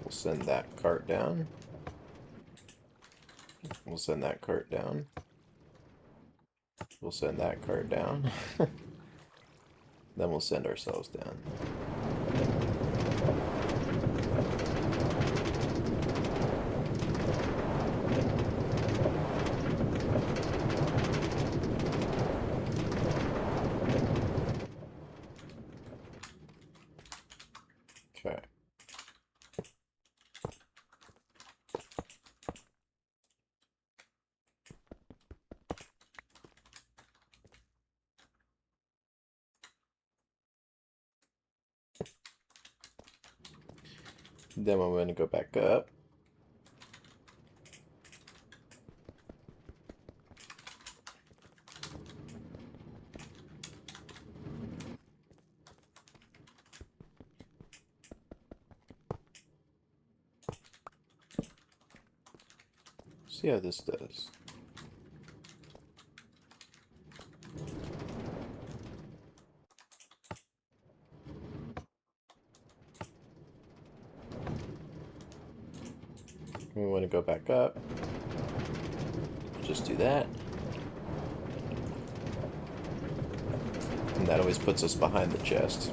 We'll send that cart down. We'll send that cart down. We'll send that cart down. Then we'll send ourselves down. Okay. Then we're going to go back up. See how this does. We want to go back up. Just do that. And that always puts us behind the chest.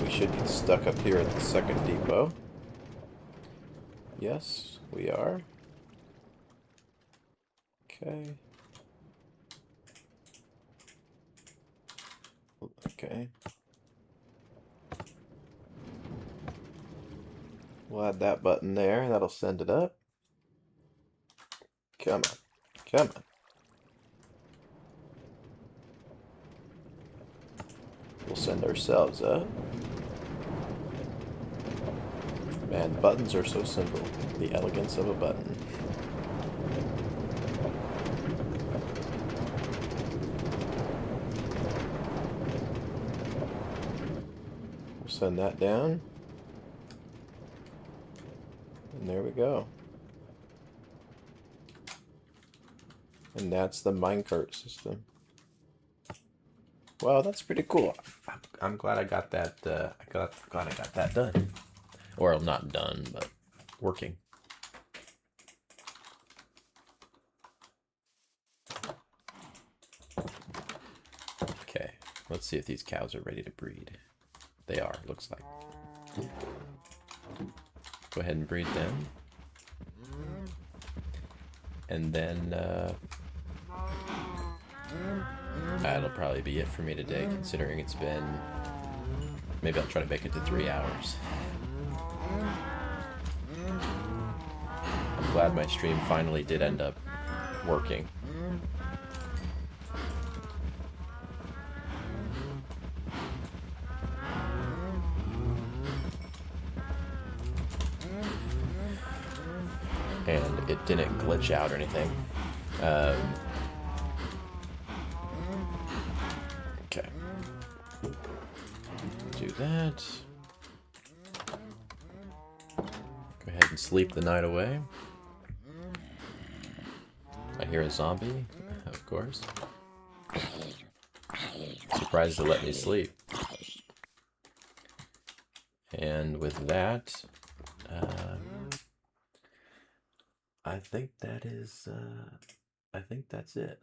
We should get stuck up here at the second depot. Yes, we are. Okay. Okay. We'll add that button there. That'll send it up. Come on. Come on. We'll send ourselves up. Man, buttons are so simple. The elegance of a button. We'll send that down. And there we go. And that's the minecart system. Well, that's pretty cool. I'm glad I got that. Glad I got that done. Or not done, but working. Okay, let's see if these cows are ready to breed. They are, looks like. Go ahead and breed them. And then that'll probably be it for me today, considering it's been... Maybe I'll try to make it to 3 hours. I'm glad my stream finally did end up working. And it didn't glitch out or anything. Okay. Do that. Go ahead and sleep the night away. I hear a zombie, of course. Surprised to let me sleep. And with that, I think that is, I think that's it.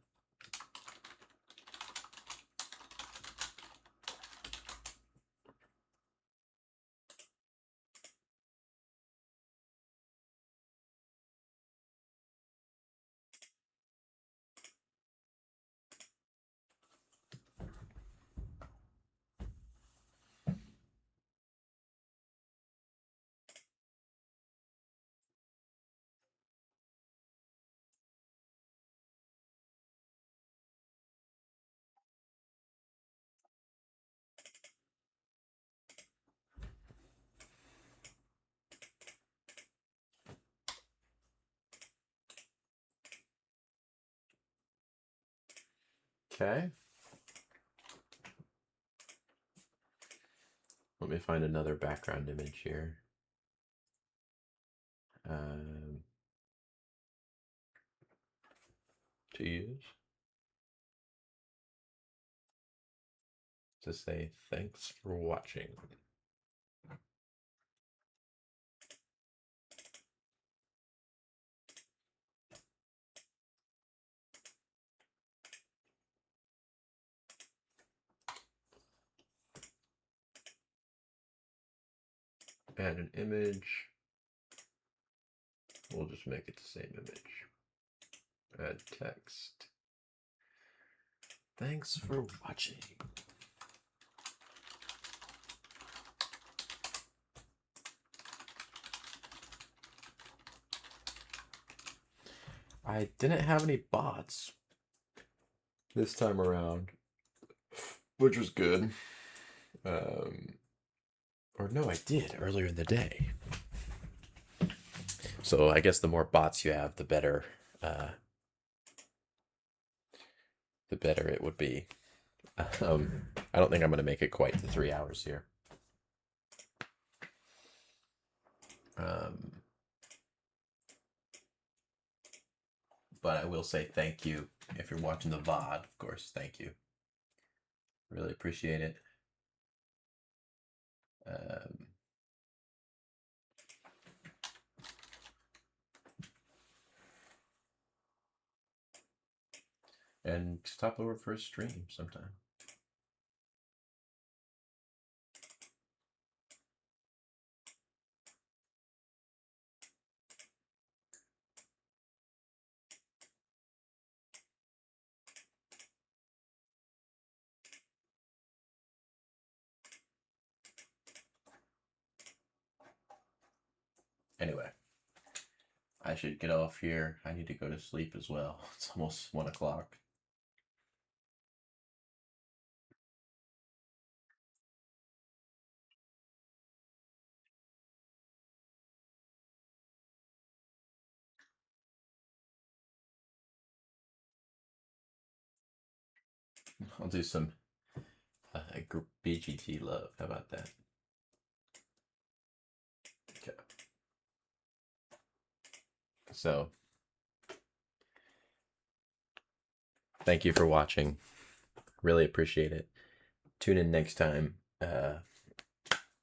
Okay. Let me find another background image here. To use to say thanks for watching. Add an image. We'll just make it the same image. Add text. Thanks for watching. I didn't have any bots this time around, which was good. Or no, I did earlier in the day. So I guess the more bots you have, the better it would be. I don't think I'm going to make it quite to 3 hours here. But I will say thank you if you're watching the VOD, of course. Thank you. Really appreciate it. And stop over for a stream sometime. Anyway, I should get off here. I need to go to sleep as well. It's almost 1 o'clock. I'll do some group BGT love. How about that? Okay. So, thank you for watching. Really appreciate it. Tune in next time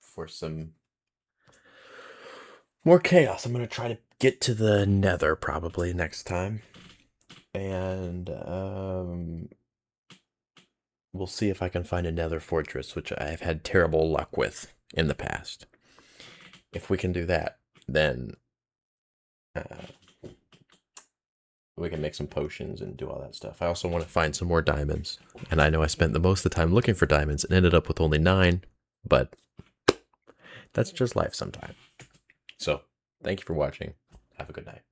for some more chaos. I'm going to try to get to the Nether probably next time. And we'll see if I can find a Nether fortress, which I've had terrible luck with in the past. If we can do that, then we can make some potions and do all that stuff. I also want to find some more diamonds. And I know I spent the most of the time looking for diamonds and ended up with only 9, but that's just life sometimes. So, thank you for watching. Have a good night.